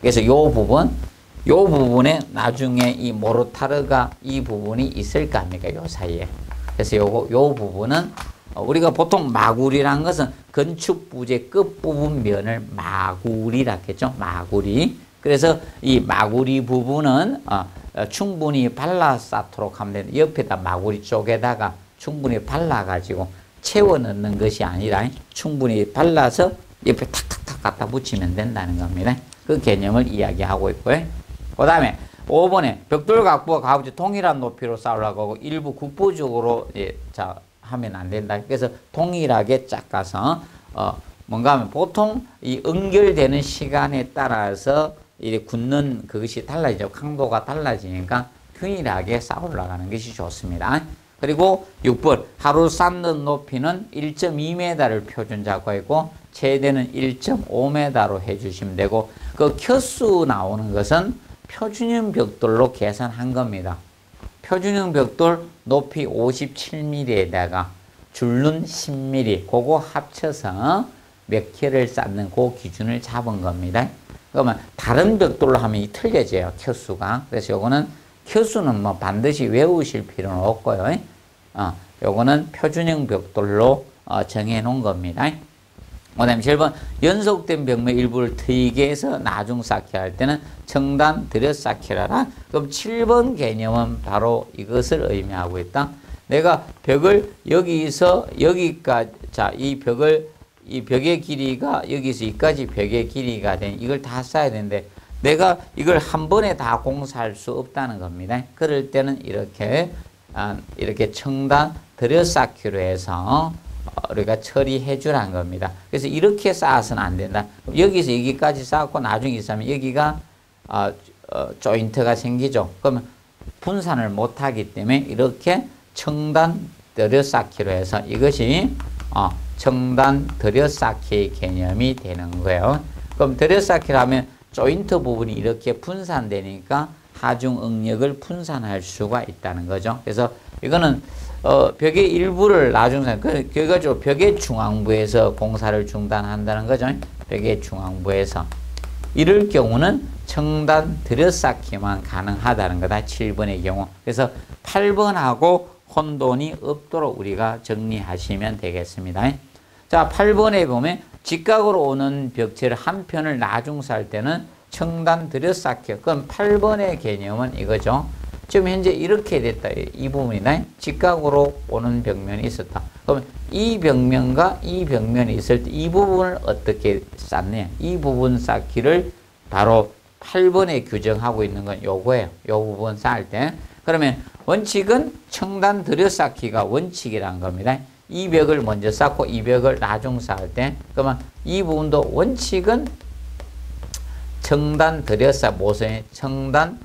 그래서 요 부분에 나중에 이 모르타르가 이 부분이 있을 거 아닙니까? 요 사이에. 그래서 요 부분은 우리가 보통 마구리란 것은 건축 부재 끝부분 면을 마구리라 했죠. 마구리. 그래서 이 마구리 부분은 충분히 발라 쌓도록 하면 되는데 옆에다 마구리 쪽에다가 충분히 발라가지고 채워 넣는 것이 아니라 충분히 발라서 옆에 탁탁탁 갖다 붙이면 된다는 겁니다. 그 개념을 이야기하고 있고요. 그 다음에 5번에 벽돌 각부와 가부지 동일한 높이로 쌓으려고 하고 일부 국부적으로 하면 안 된다. 그래서 동일하게 깎아서 뭔가 하면 보통 이 응결되는 시간에 따라서 이 굳는 그것이 달라지죠. 강도가 달라지니까 균일하게 쌓아 올라가는 것이 좋습니다. 그리고 6번 하루 쌓는 높이는 1.2m를 표준 잡고 있고 최대는 1.5m로 해주시면 되고 그 켜수 나오는 것은 표준형 벽돌로 계산한 겁니다. 표준형 벽돌 높이 57mm에다가 줄눈 10mm 그거 합쳐서 몇 켜를 쌓는 그 기준을 잡은 겁니다. 그러면 다른 벽돌로 하면 틀려져요. 켜수가. 그래서 요거는 켜수는 뭐 반드시 외우실 필요는 없고요. 요거는 표준형 벽돌로 정해 놓은 겁니다. 그 다음에 7번 연속된 벽면 일부를 트이게 해서 나중 쌓기 할 때는 청단 들여 쌓기라라. 그럼 7번 개념은 바로 이것을 의미하고 있다. 내가 벽을 여기서 여기까지 이 벽의 길이가 여기서 여기까지 벽의 길이가 된 이걸 다 쌓아야 되는데 내가 이걸 한 번에 다 공사할 수 없다는 겁니다. 그럴 때는 이렇게 청단 들여 쌓기로 해서 우리가 처리해 주라는 겁니다. 그래서 이렇게 쌓아서는 안 된다. 여기서 여기까지 쌓고 나중에 있으면 여기가 조인트가 생기죠. 그러면 분산을 못 하기 때문에 이렇게 청단 들여 쌓기로 해서 이것이 청단 들여 쌓기의 개념이 되는 거예요. 그럼 들여 쌓기라면 조인트 부분이 이렇게 분산되니까 하중 응력을 분산할 수가 있다는 거죠. 그래서 이거는 벽의 일부를 나중에 그래가지고 벽의 중앙부에서 공사를 중단한다는 거죠. 벽의 중앙부에서 이럴 경우는 청단 들여쌓기만 가능하다는 거다. 7번의 경우. 그래서 8번하고 혼돈이 없도록 우리가 정리하시면 되겠습니다. 자, 8번에 보면 직각으로 오는 벽체를 한 편을 나중 쌓을 때는 청단 들여쌓기. 그럼 8번의 개념은 이거죠. 지금 현재 이렇게 됐다. 이 부분이다. 직각으로 오는 벽면이 있었다. 그러면 이 벽면과 이 벽면이 있을 때 이 부분을 어떻게 쌓느냐. 이 부분 쌓기를 바로 8번에 규정하고 있는 건 요거예요. 요 부분 쌓을 때. 그러면 원칙은 청단 들여쌓기가 원칙이라는 겁니다. 이 벽을 먼저 쌓고 이 벽을 나중 쌓을 때 그러면 이 부분도 원칙은 청단 들여쌓 모서리 청단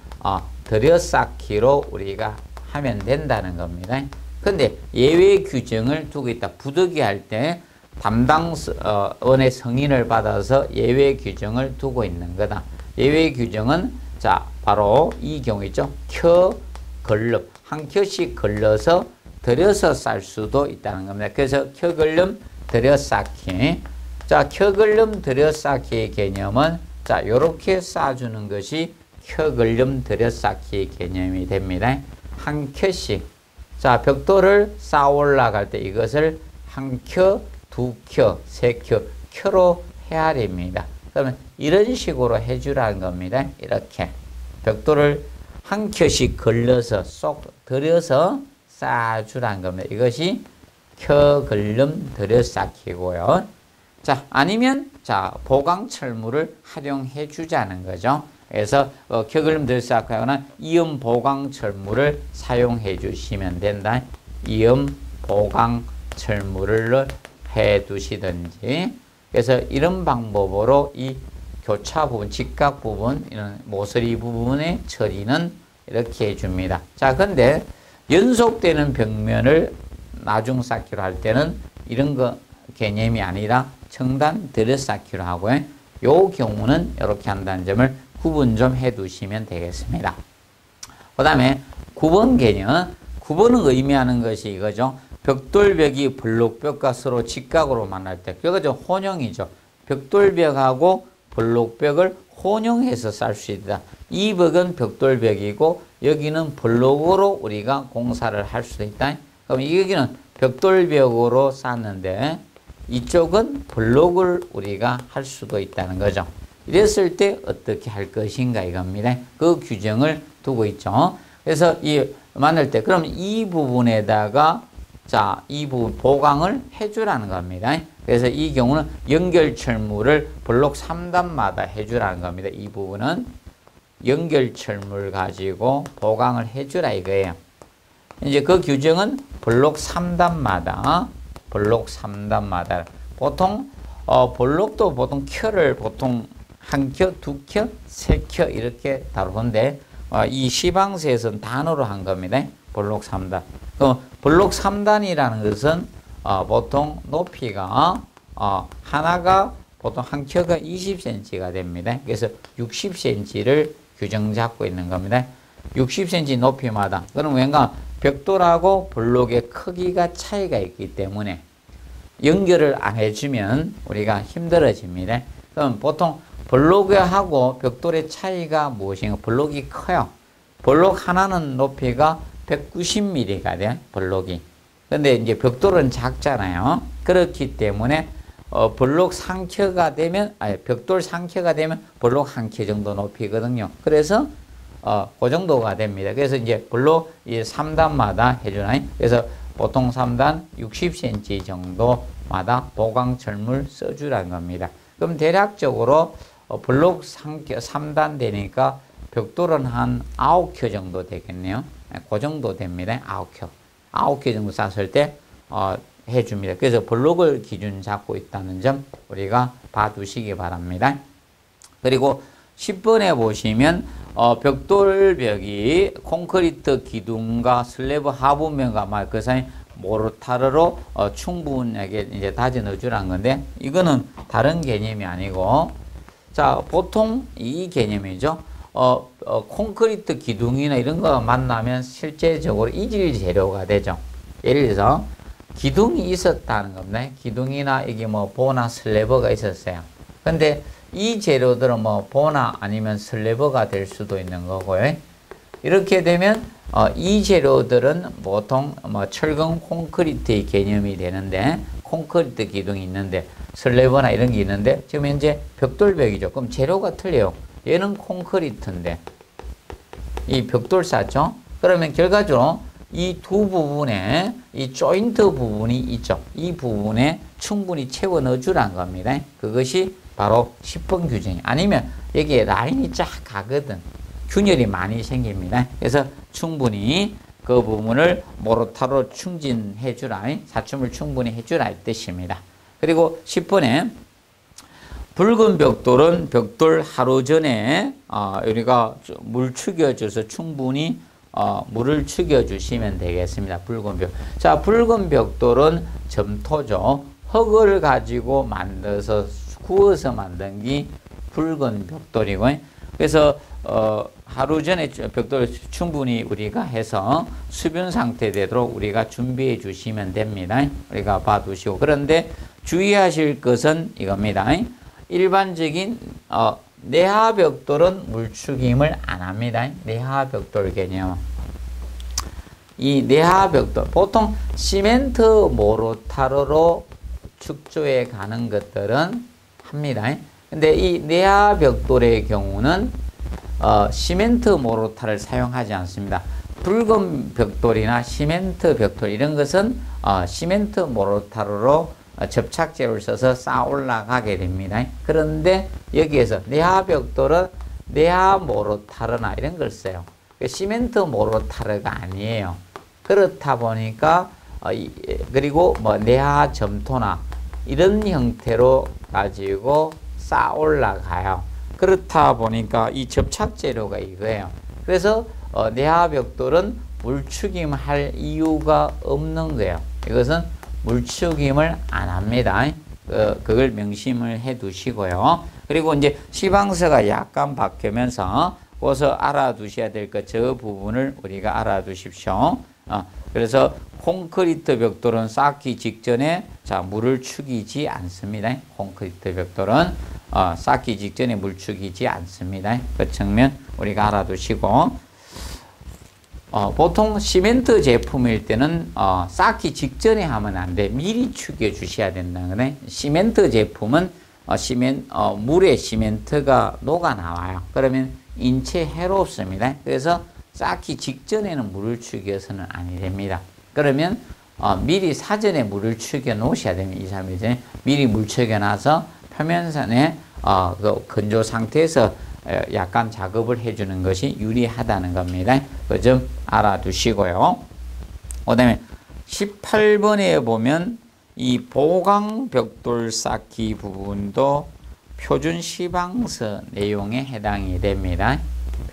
들여쌓기로 우리가 하면 된다는 겁니다. 근데 예외 규정을 두고 있다. 부득이 할 때 담당원의 승인을 받아서 예외 규정을 두고 있는 거다. 예외 규정은 자 바로 이 경우 있죠. 켜 걸름 한 켜씩 걸러서 들여서 쌀 수도 있다는 겁니다. 그래서 켜 걸름 들여 쌓기. 자 켜 걸름 들여 쌓기의 개념은 자 요렇게 쌓아주는 것이 켜 걸름 들여 쌓기의 개념이 됩니다. 한 켜씩 자 벽돌을 쌓아 올라갈 때 이것을 한 켜, 두 켜, 세 켜, 켜로 헤아립니다. 그러면 이런 식으로 해주라는 겁니다. 이렇게 벽돌을 한 켜씩 걸러서 쏙 들여서 쌓아주라는 겁니다. 이것이 켜 걸름 들여 쌓기고요. 자 아니면 자 보강철물을 활용해 주자는 거죠. 그래서 켜 걸름 들여 쌓거나 이음 보강철물을 사용해 주시면 된다. 이음 보강철물을 해 두시든지. 그래서 이런 방법으로 이 교차 부분, 직각 부분, 이런 모서리 부분의 처리는 이렇게 해줍니다. 자, 근데 연속되는 벽면을 나중 쌓기로 할 때는 이런 거 개념이 아니라 청단 들여 쌓기로 하고요. 요 경우는 이렇게 한다는 점을 구분 좀 해 두시면 되겠습니다. 그 다음에 9번 개념. 9번은 의미하는 것이 이거죠. 벽돌벽이 블록벽과 서로 직각으로 만날 때, 그거죠. 혼용이죠. 벽돌벽하고 블록벽을 혼용해서 쌓을 수 있다. 이 벽은 벽돌벽이고 여기는 블록으로 우리가 공사를 할 수도 있다. 그럼 여기는 벽돌벽으로 쌓는데 이쪽은 블록을 우리가 할 수도 있다는 거죠. 이랬을 때 어떻게 할 것인가 이겁니다. 그 규정을 두고 있죠. 그래서 이 만날 때 그럼 이 부분에다가 자, 이 부분 보강을 해주라는 겁니다. 그래서 이 경우는 연결철물을 블록 3단마다 해주라는 겁니다. 이 부분은 연결철물 가지고 보강을 해주라 이거예요. 이제 그 규정은 블록 3단마다 보통 블록도 보통 켜를 보통 한 켜, 두 켜, 세 켜 이렇게 다루는데 이 시방서에서는 단어로 한 겁니다. 블록 3단. 그럼 블록 3단이라는 것은 보통 높이가 하나가 보통 한 켜가 20cm가 됩니다. 그래서 60cm를 규정 잡고 있는 겁니다. 60cm 높이마다. 그럼 왠가 벽돌하고 블록의 크기가 차이가 있기 때문에 연결을 안 해주면 우리가 힘들어집니다. 그럼 보통 블록하고 벽돌의 차이가 무엇인가? 블록이 커요. 블록 하나는 높이가 190mm가 돼, 블록이. 근데 이제 벽돌은 작잖아요. 그렇기 때문에 블록 상켜가 되면, 벽돌 상켜가 되면 블록 한 켜 정도 높이거든요. 그래서 그 정도가 됩니다. 그래서 이제 블록 이 3단마다 해주나요? 그래서 보통 3단 60cm 정도마다 보강철물 써주라는 겁니다. 그럼 대략적으로 블록 3단 되니까 벽돌은 한 9켜 정도 되겠네요. 그 정도 됩니다. 9켜 정도 쌌을 때 해줍니다. 그래서 블록을 기준 잡고 있다는 점 우리가 봐두시기 바랍니다. 그리고 10번에 보시면 벽돌벽이 콘크리트 기둥과 슬래브 하부면과 그 사이 모르타르로 충분하게 이제 다져 넣어주라는 건데 이거는 다른 개념이 아니고 자 보통 이 개념이죠. 콘크리트 기둥이나 이런 거 만나면 실제적으로 이질 재료가 되죠. 예를 들어서 기둥이 있었다는 겁니다. 기둥이나 이게 뭐 보나 슬래버가 있었어요. 근데 이 재료들은 뭐 보나 아니면 슬래버가 될 수도 있는 거고요. 이렇게 되면 이 재료들은 보통 뭐 철근 콘크리트의 개념이 되는데 콘크리트 기둥이 있는데 슬래버나 이런 게 있는데 지금 현재 벽돌벽이죠. 그럼 재료가 틀려요. 얘는 콘크리트인데 이 벽돌 쌓죠. 그러면 결과적으로 이 두 부분에 이 조인트 부분이 있죠. 이 부분에 충분히 채워 넣어주라는 겁니다. 그것이 바로 10번 규정이 아니면 여기에 라인이 쫙 가거든. 균열이 많이 생깁니다. 그래서 충분히 그 부분을 모르타르로 충진해 주라. 사춤을 충분히 해주라 이 뜻입니다. 그리고 10번에 붉은 벽돌은 벽돌 하루 전에 우리가 물 축여줘서 충분히 물을 축여주시면 되겠습니다. 붉은 벽. 자, 붉은 벽돌은 점토죠. 흙을 가지고 만들어서 구워서 만든 게 붉은 벽돌이고, 그래서 하루 전에 벽돌 충분히 우리가 해서 수분 상태 되도록 우리가 준비해 주시면 됩니다. 우리가 봐두시고. 그런데 주의하실 것은 이겁니다. 일반적인 내화 벽돌은 물축임을 안 합니다. 내화 벽돌 개념. 이 내화 벽돌 보통 시멘트 모르타르로 축조해 가는 것들은 합니다. 근데 이 내화 벽돌의 경우는 시멘트 모르타를 사용하지 않습니다. 붉은 벽돌이나 시멘트 벽돌 이런 것은 시멘트 모르타르로 접착제를 써서 쌓아 올라가게 됩니다. 그런데 여기에서 내화 벽돌은 내화 모르타르나 이런 걸 써요. 시멘트 모르타르가 아니에요. 그렇다 보니까 그리고 뭐 내화 점토나 이런 형태로 가지고 쌓아 올라가요. 그렇다 보니까 이 접착 재료가 이거예요. 그래서 내화 벽돌은 물축임할 이유가 없는 거예요. 이것은 물축임을 안 합니다. 그걸 명심을 해 두시고요. 그리고 이제 시방서가 약간 바뀌면서 거기서 알아두셔야 될 것, 저 부분을 우리가 알아두십시오. 그래서 콘크리트 벽돌은 쌓기 직전에 물을 축이지 않습니다. 콘크리트 벽돌은 쌓기 직전에 물 축이지 않습니다. 그 측면 우리가 알아두시고, 보통 시멘트 제품일 때는 쌓기 직전에 하면 안 돼. 미리 축여 주셔야 된다는 거네. 시멘트 제품은 물에 시멘트가 녹아 나와요. 그러면 인체 해롭습니다. 그래서 쌓기 직전에는 물을 축여서는 아니 됩니다. 그러면 미리 사전에 물을 축여 놓으셔야 됩니다. 2, 3일 전에 미리 물 축여 놔서 표면선에 그 건조 상태에서 약간 작업을 해주는 것이 유리하다는 겁니다. 그 점 알아두시고요. 그 다음에 18번에 보면 이 보강벽돌 쌓기 부분도 표준 시방서 내용에 해당이 됩니다.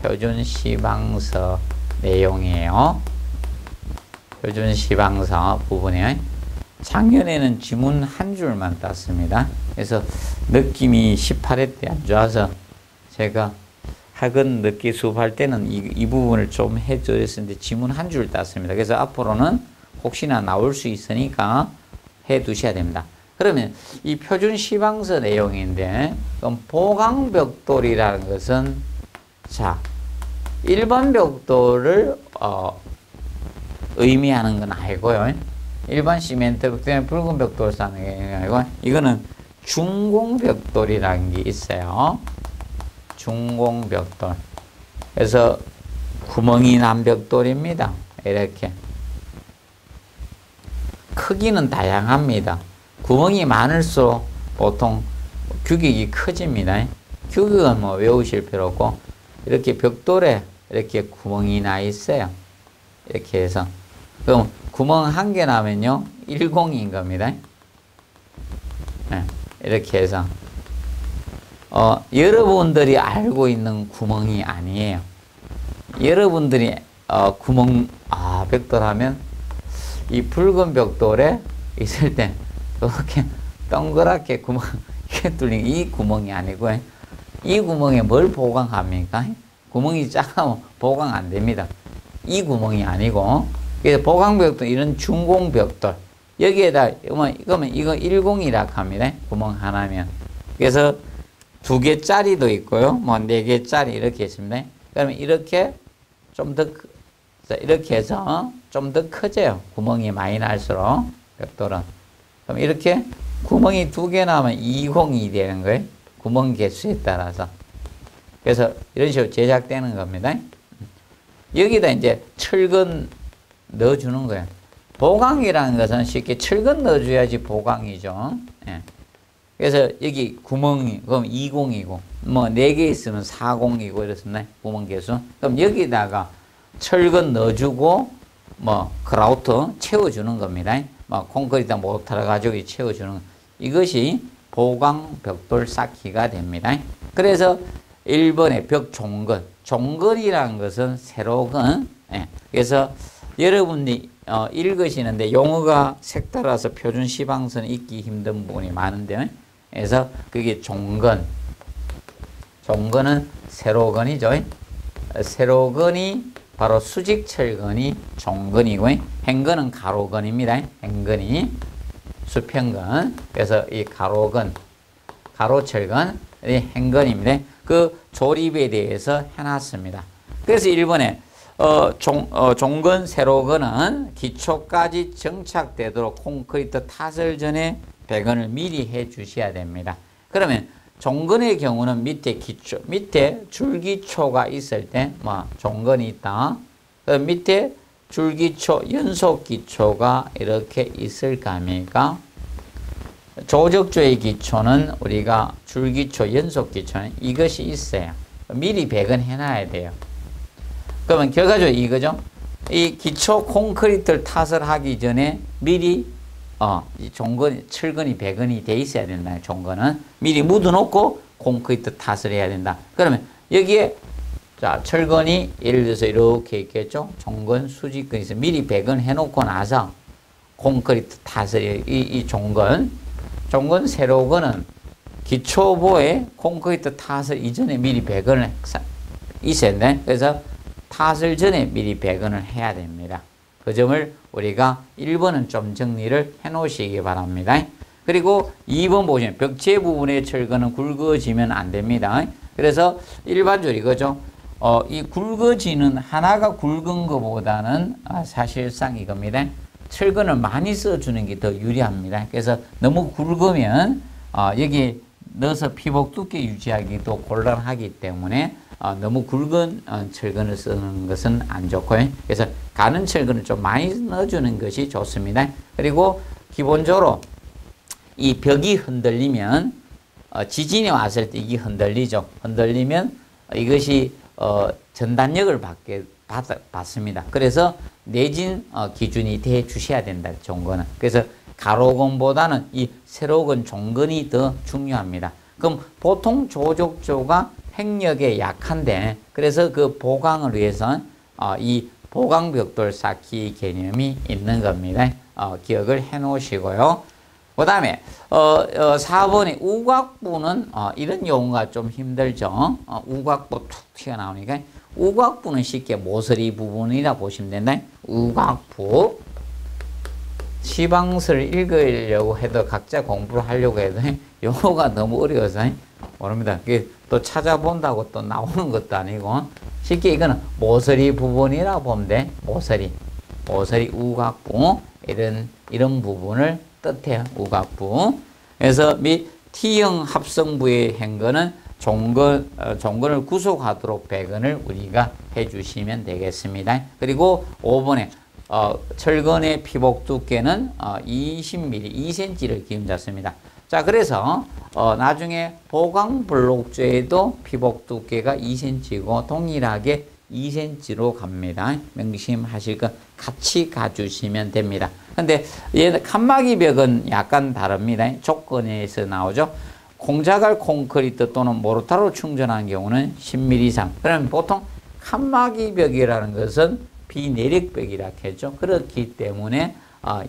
표준 시방서 내용이에요. 표준 시방서 부분에 작년에는 지문 한 줄만 땄습니다. 그래서 느낌이 18회 때 안 좋아서 제가 학원 늦게 수업할 때는 이 부분을 좀 해드렸는데 지문 한 줄 땄습니다. 그래서 앞으로는 혹시나 나올 수 있으니까 해 두셔야 됩니다. 그러면 이 표준 시방서 내용인데, 그럼 보강벽돌이라는 것은 일반 벽돌을 의미하는 건 아니고요. 일반 시멘트 벽돌, 붉은 벽돌 쌓는 게 아니고, 이거는 중공벽돌이라는 게 있어요. 중공벽돌. 그래서 구멍이 난 벽돌입니다. 이렇게. 크기는 다양합니다. 구멍이 많을수록 보통 규격이 커집니다. 규격은 뭐 외우실 필요 없고, 이렇게 벽돌에 이렇게 구멍이 나 있어요. 이렇게 해서. 그럼 구멍 한 개 나면요, 10인 겁니다. 네, 이렇게 해서. 여러분들이 알고 있는 구멍이 아니에요. 여러분들이 벽돌 하면 이 붉은 벽돌에 있을 때 이렇게 동그랗게 구멍 이렇게 뚫린 이 구멍이 아니고, 이 구멍에 뭘 보강합니까? 구멍이 작으면 보강 안 됩니다. 이 구멍이 아니고, 그래서 보강벽돌, 이런 중공벽돌, 여기에다 이거면 이거 10이라 합니다. 구멍 하나면. 그래서 2개짜리도 있고요. 뭐 4개짜리 이렇게 있습니다. 그러면 이렇게 좀 더 이렇게 해서 좀 더 커져요. 구멍이 많이 날수록 벽돌은. 그럼 이렇게 구멍이 2개 나면 20이 되는 거예요. 구멍 개수에 따라서. 그래서 이런 식으로 제작되는 겁니다. 여기다 이제 철근 넣어주는 거예요. 보강이라는 것은 쉽게 철근 넣어줘야지 보강이죠. 예. 그래서 여기 구멍이 그럼 20이고 뭐 4개 있으면 40이고 이렇습니다. 구멍 개수. 그럼 여기다가 철근 넣어주고 뭐 그라우트 채워주는 겁니다. 뭐 콘크리트 모터를 가지고 채워주는 이것이 보강 벽돌 쌓기가 됩니다. 그래서 1번에 벽 종건. 종건이라는 것은 세로건. 예. 그래서 여러분이 읽으시는데 용어가 색달라서 표준 시방선 읽기 힘든 부분이 많은데, 그래서 그게 종건. 종건은 세로건이죠. 세로건이 바로 수직철건이 종건이고, 행건은 가로건입니다. 행건이 수평건. 그래서 이 가로건, 가로철건, 이 행건입니다. 그 조립에 대해서 해놨습니다. 그래서 1번에 종건, 세로건은 기초까지 정착되도록 콘크리트 타설 전에 배건을 미리 해 주셔야 됩니다. 그러면 종건의 경우는 밑에 기초, 밑에 줄기초가 있을 때, 종건이 있다. 밑에 줄기초, 연속기초가 이렇게 있을 거 아닙니까? 조적조의 기초는 우리가 줄기초, 연속기초는 이것이 있어요. 미리 배건해 놔야 돼요. 그러면 결과적으로 이거죠. 이 기초 콘크리트를 타설하기 전에 미리 이 종건, 철근이 배건이 돼 있어야 된다. 종건은 미리 묻어놓고 콘크리트 타설을 해야 된다. 그러면 여기에 자 철근이 예를 들어서 이렇게 있겠죠. 종건, 수직근이 있어 미리 배건해 놓고 나서 콘크리트 타설이 이 종건, 세로건은 기초보에 콘크리트 타설 이전에 미리 배건을 있어야 돼. 그래서 타설 전에 미리 배건을 해야 됩니다. 그 점을 우리가 1번은 좀 정리를 해 놓으시기 바랍니다. 그리고 2번 보시면 벽체 부분의 철근은 굵어지면 안 됩니다. 그래서 일반적으로 이거죠. 이 굵어지는 하나가 굵은 것보다는 사실상 이겁니다. 철근을 많이 써주는 게 더 유리합니다. 그래서 너무 굵으면 여기 넣어서 피복 두께 유지하기도 곤란하기 때문에 너무 굵은 철근을 쓰는 것은 안 좋고요. 그래서 가는 철근을 좀 많이 넣어주는 것이 좋습니다. 그리고 기본적으로 이 벽이 흔들리면 지진이 왔을 때 이게 흔들리죠. 흔들리면 이것이 전단력을 받습니다. 그래서 내진 기준이 돼 주셔야 된다. 종건은. 그래서 가로건보다는 이 세로건, 종건이 더 중요합니다. 그럼 보통 조적조가 행력에 약한데 그래서 그 보강을 위해서 이 보강벽돌 쌓기 개념이 있는 겁니다. 기억을 해 놓으시고요. 그 다음에 4번의 우곽부는 이런 용어가 좀 힘들죠. 우곽부 툭 튀어나오니까 우곽부는 쉽게 모서리 부분이라 보시면 된다. 우곽부 시방서를 읽으려고 해도 각자 공부를 하려고 해도 용어가 너무 어려워서 모릅니다. 또 찾아본다고 또 나오는 것도 아니고 쉽게 이거는 모서리 부분이라 보면 돼. 모서리 우곽부 이런 부분을 뜻해요. 우곽부. 그래서 미 T형 합성부의 행거는 종건을 구속하도록 배건을 우리가 해주시면 되겠습니다. 그리고 5번에 철근의 피복 두께는 20mm, 2cm를 기준 잡습니다. 자, 그래서 나중에 보강 블록조에도 피복 두께가 2cm고 동일하게 2cm로 갑니다. 명심하실 것 같이 가주시면 됩니다. 근데 얘는 칸막이 벽은 약간 다릅니다. 조건에서 나오죠. 공자갈 콘크리트 또는 모르타르로 충전한 경우는 10mm 이상. 그러면 보통 칸막이 벽이라는 것은 비내력벽이라 했죠. 그렇기 때문에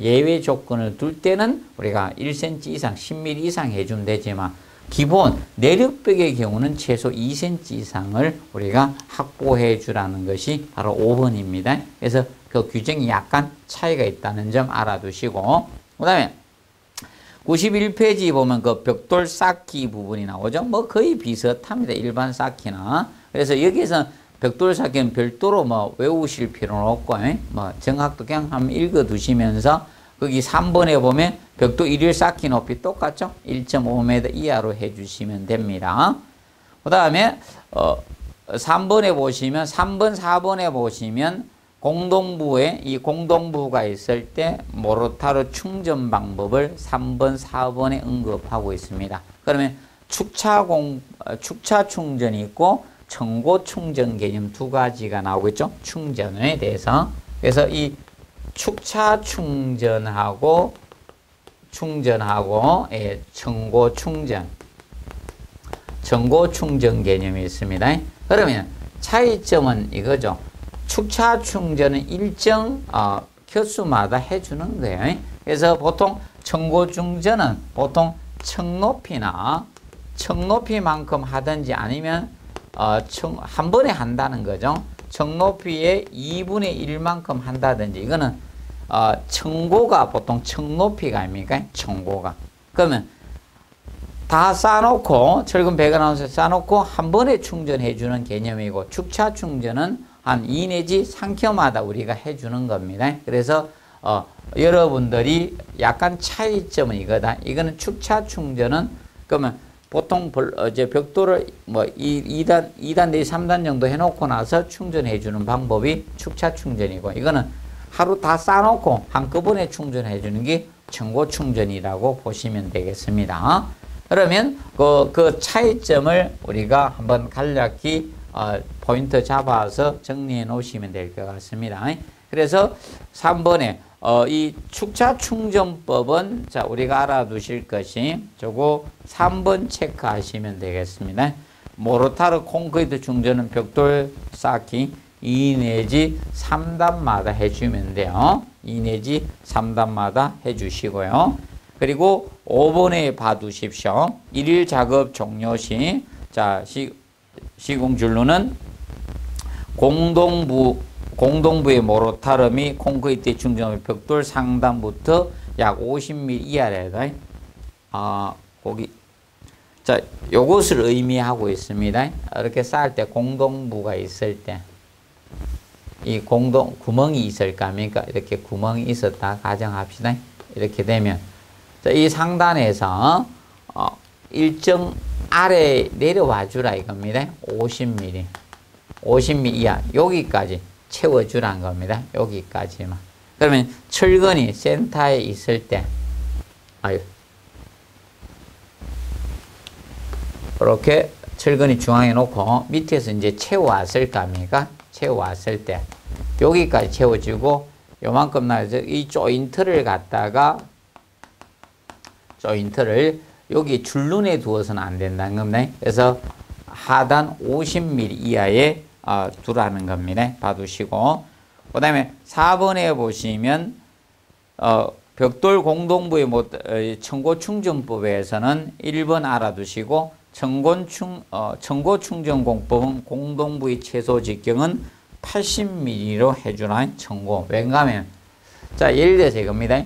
예외 조건을 둘 때는 우리가 1cm 이상, 10mm 이상 해주면 되지만 기본 내력벽의 경우는 최소 2cm 이상을 우리가 확보해 주라는 것이 바로 5번입니다. 그래서 그 규정이 약간 차이가 있다는 점 알아두시고, 그 다음에 91페이지 보면 그 벽돌 쌓기 부분이 나오죠. 뭐 거의 비슷합니다. 일반 쌓기나. 그래서 여기서 벽돌 쌓기는 별도로 뭐 외우실 필요는 없고, 뭐 정확도 그냥 한번 읽어 두시면서 거기 3번에 보면 벽돌 일일 쌓기 높이 똑같죠? 1.5m 이하로 해주시면 됩니다. 그 다음에 3번에 보시면 3번, 4번에 보시면 공동부에 이 공동부가 있을 때 모르타르 충전 방법을 3번, 4번에 언급하고 있습니다. 그러면 축차 충전이 있고 청고 충전 개념 두 가지가 나오고 있죠. 충전에 대해서. 그래서 이 축차 충전하고 청고 충전 개념이 있습니다. 그러면 차이점은 이거죠. 축차 충전은 일정 켜수마다 해주는 거예요. 그래서 보통 청고중전은 보통 청높이만큼 하든지 아니면 한 번에 한다는 거죠. 청높이의 2분의 1만큼 한다든지. 이거는 청고가 보통 청높이가 아닙니까? 청고가. 그러면 다 쌓아놓고 철근 배관 나눠서 쌓아놓고 한 번에 충전해 주는 개념이고, 축차 충전은 한 2 내지 3켜마다 우리가 해주는 겁니다. 그래서 여러분들이 약간 차이점은 이거다. 이거는 축차 충전은 그러면 보통 이제 벽돌을 뭐 2단 내지 3단 정도 해놓고 나서 충전해 주는 방법이 축차 충전이고, 이거는 하루 다 쌓아놓고 한꺼번에 충전해 주는 게 청고 충전이라고 보시면 되겠습니다. 그러면 그 차이점을 우리가 한번 간략히 포인트 잡아서 정리해 놓으시면 될 것 같습니다. 그래서 3번에 이 축차 충전법은 자 우리가 알아두실 것이 저거 3번 체크하시면 되겠습니다. 모르타르 콘크리트 충전은 벽돌 쌓기 2 내지 3단마다 해주면 돼요. 2 내지 3단마다 해주시고요. 그리고 5번에 봐두십시오. 1일 작업 종료 시, 자, 시공준로는 공동부의 모르타르 및 콘크리트 충전 벽돌 상단부터 약 50mm 이하래다. 거기, 자, 요것을 의미하고 있습니다. 이렇게 쌓을 때 공동부가 있을 때, 이 구멍이 있을까 합니까? 이렇게 구멍이 있었다 가정합시다. 이렇게 되면, 자, 이 상단에서 일정 아래 내려와 주라 이겁니다. 50mm. 50mm 이하 여기까지 채워주란 겁니다. 여기까지만. 그러면 철근이 센터에 있을 때 이렇게 철근이 중앙에 놓고 밑에서 이제 채워왔을 거 아닙니까? 채워왔을 때 여기까지 채워주고 요만큼 나와서 이 조인트를 갖다가 조인트를 여기 줄눈에 두어서는 안 된다는 겁니다. 그래서 하단 50mm 이하에 두라는 겁니다. 봐두시고, 그 다음에 4번에 보시면 벽돌 공동부의 청고충전법에서는 1번 알아두시고, 청고충전공법은 공동부의 최소 직경은 80mm로 해주라. 청고. 왜냐하면 자 예를 들어서 이겁니다.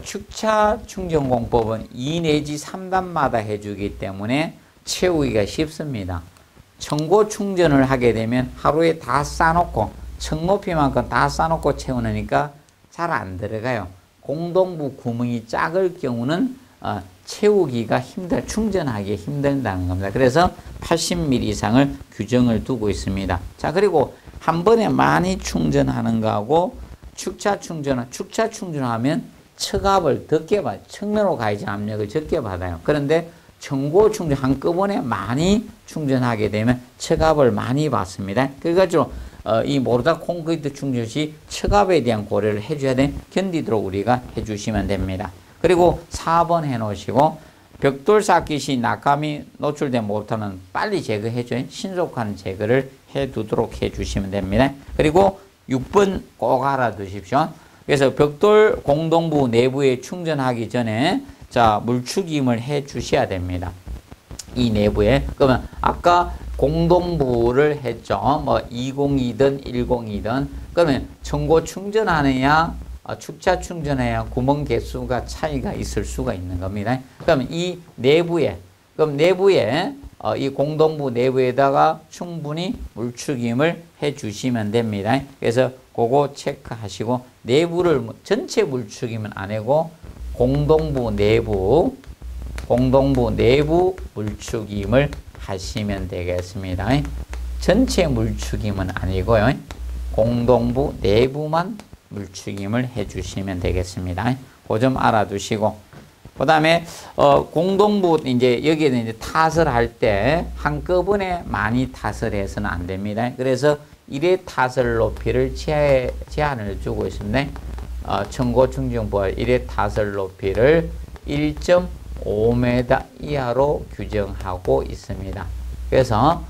축차 충전공법은 2 내지 3단마다 해주기 때문에 채우기가 쉽습니다. 청고 충전을 하게 되면 하루에 다 쌓아놓고 청높이만큼 다 쌓아놓고 채우니까 잘 안 들어가요. 공동부 구멍이 작을 경우는 채우기가 충전하기 힘들다는 겁니다. 그래서 80mm 이상을 규정을 두고 있습니다. 자, 그리고 한 번에 많이 충전하는 거하고 축차 충전하면 척압을 적게 받아요. 측면으로 가해지 압력을 적게 받아요. 그런데 청고 충전 한꺼번에 많이 충전하게 되면 척압을 많이 받습니다. 그래가지고 이 모르타 콘크리트 충전 시 척압에 대한 고려를 해줘야 돼. 견디도록 우리가 해주시면 됩니다. 그리고 4번 해놓으시고 벽돌 쌓기 시 낙감이 노출된 모르타는 빨리 제거해줘야 신속한 제거를 해두도록 해주시면 됩니다. 그리고 6번 꼭 알아두십시오. 그래서 벽돌 공동부 내부에 충전하기 전에 자 물추김을 해 주셔야 됩니다. 이 내부에. 그러면 아까 공동부를 했죠. 뭐 202든 102든. 그러면 청고 충전하느냐 축차 충전해야 구멍 개수가 차이가 있을 수가 있는 겁니다. 그러면 이 내부에 이 공동부 내부에다가 충분히 물추김을 해 주시면 됩니다. 그래서 그거 체크하시고 내부를 전체 물추김은 안 하고 공동부 내부 물추김을 하시면 되겠습니다. 전체 물추김은 아니고요. 공동부 내부만 물추김을 해 주시면 되겠습니다. 그 점 알아두시고, 그 다음에 공동부 이제 여기에는 이제 탓을 할 때 한꺼번에 많이 탓을 해서는 안 됩니다. 그래서 1회 탓을 높이를 제한을 주고 있습니다. 청고충전법 1회 탓을 높이를 1.5m 이하로 규정하고 있습니다. 그래서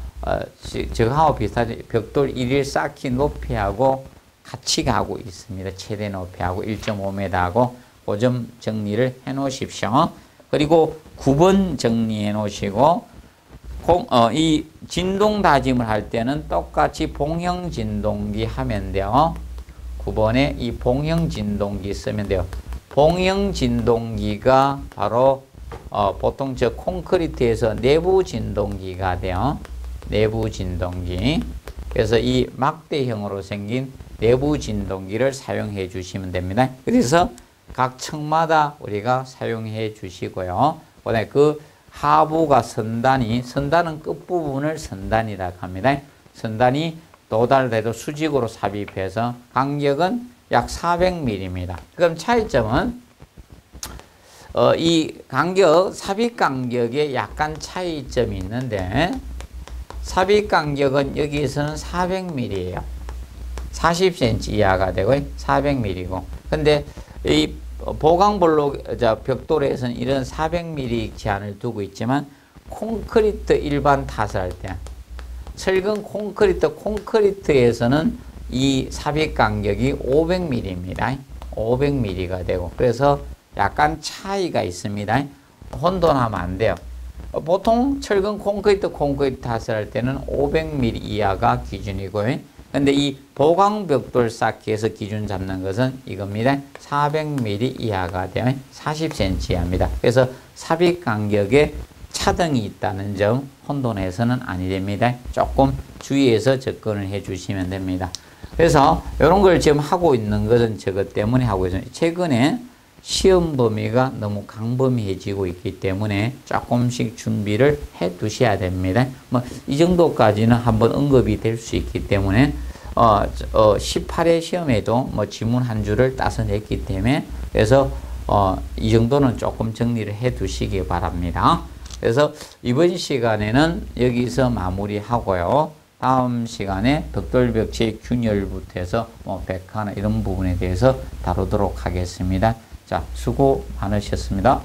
저하고 비슷하죠. 벽돌 1일 쌓기 높이하고 같이 가고 있습니다. 최대 높이하고 1.5m하고 그 점 정리를 해 놓으십시오. 그리고 9번 정리해 놓으시고 이 진동 다짐을 할 때는 똑같이 봉형 진동기 하면 돼요. 9번에 이 봉형 진동기 쓰면 돼요. 봉형 진동기가 바로 보통 저 콘크리트에서 내부 진동기가 돼요. 내부 진동기. 그래서 이 막대형으로 생긴 내부 진동기를 사용해 주시면 됩니다. 그래서 각 층마다 우리가 사용해 주시고요. 그다음에 그 하부가 선단은 끝부분을 선단이라고 합니다. 선단이 도달돼도 수직으로 삽입해서 간격은 약 400mm입니다. 그럼 차이점은 이 간격, 삽입 간격에 약간 차이점이 있는데 삽입 간격은 여기서는 400mm예요. 40cm 이하가 되고 400mm고 근데 이 보강블록 벽돌에서는 이런 400mm 제한을 두고 있지만 콘크리트 일반 탓을 할 때 철근 콘크리트에서는 이 삽입 간격이 500mm입니다. 500mm가 되고 그래서 약간 차이가 있습니다. 혼돈하면 안 돼요. 보통 철근 콘크리트 탓을 할 때는 500mm 이하가 기준이고요. 근데 이 보강벽돌 쌓기에서 기준 잡는 것은 이겁니다. 400mm 이하가 되면 40cm 이하입니다. 그래서 삽입 간격에 차등이 있다는 점 혼돈해서는 아니 됩니다. 조금 주의해서 접근을 해 주시면 됩니다. 그래서 이런 걸 지금 하고 있는 것은 저것 때문에 하고 있습니다. 최근에 시험 범위가 너무 강범위해지고 있기 때문에 조금씩 준비를 해 두셔야 됩니다. 이 정도까지는 한번 언급이 될 수 있기 때문에 18회 시험에도 지문 한 줄을 따서 냈기 때문에 그래서 이 정도는 조금 정리를 해 두시기 바랍니다. 그래서 이번 시간에는 여기서 마무리하고요. 다음 시간에 벽돌벽체 균열부터 해서 백화나 이런 부분에 대해서 다루도록 하겠습니다. 자, 수고 많으셨습니다.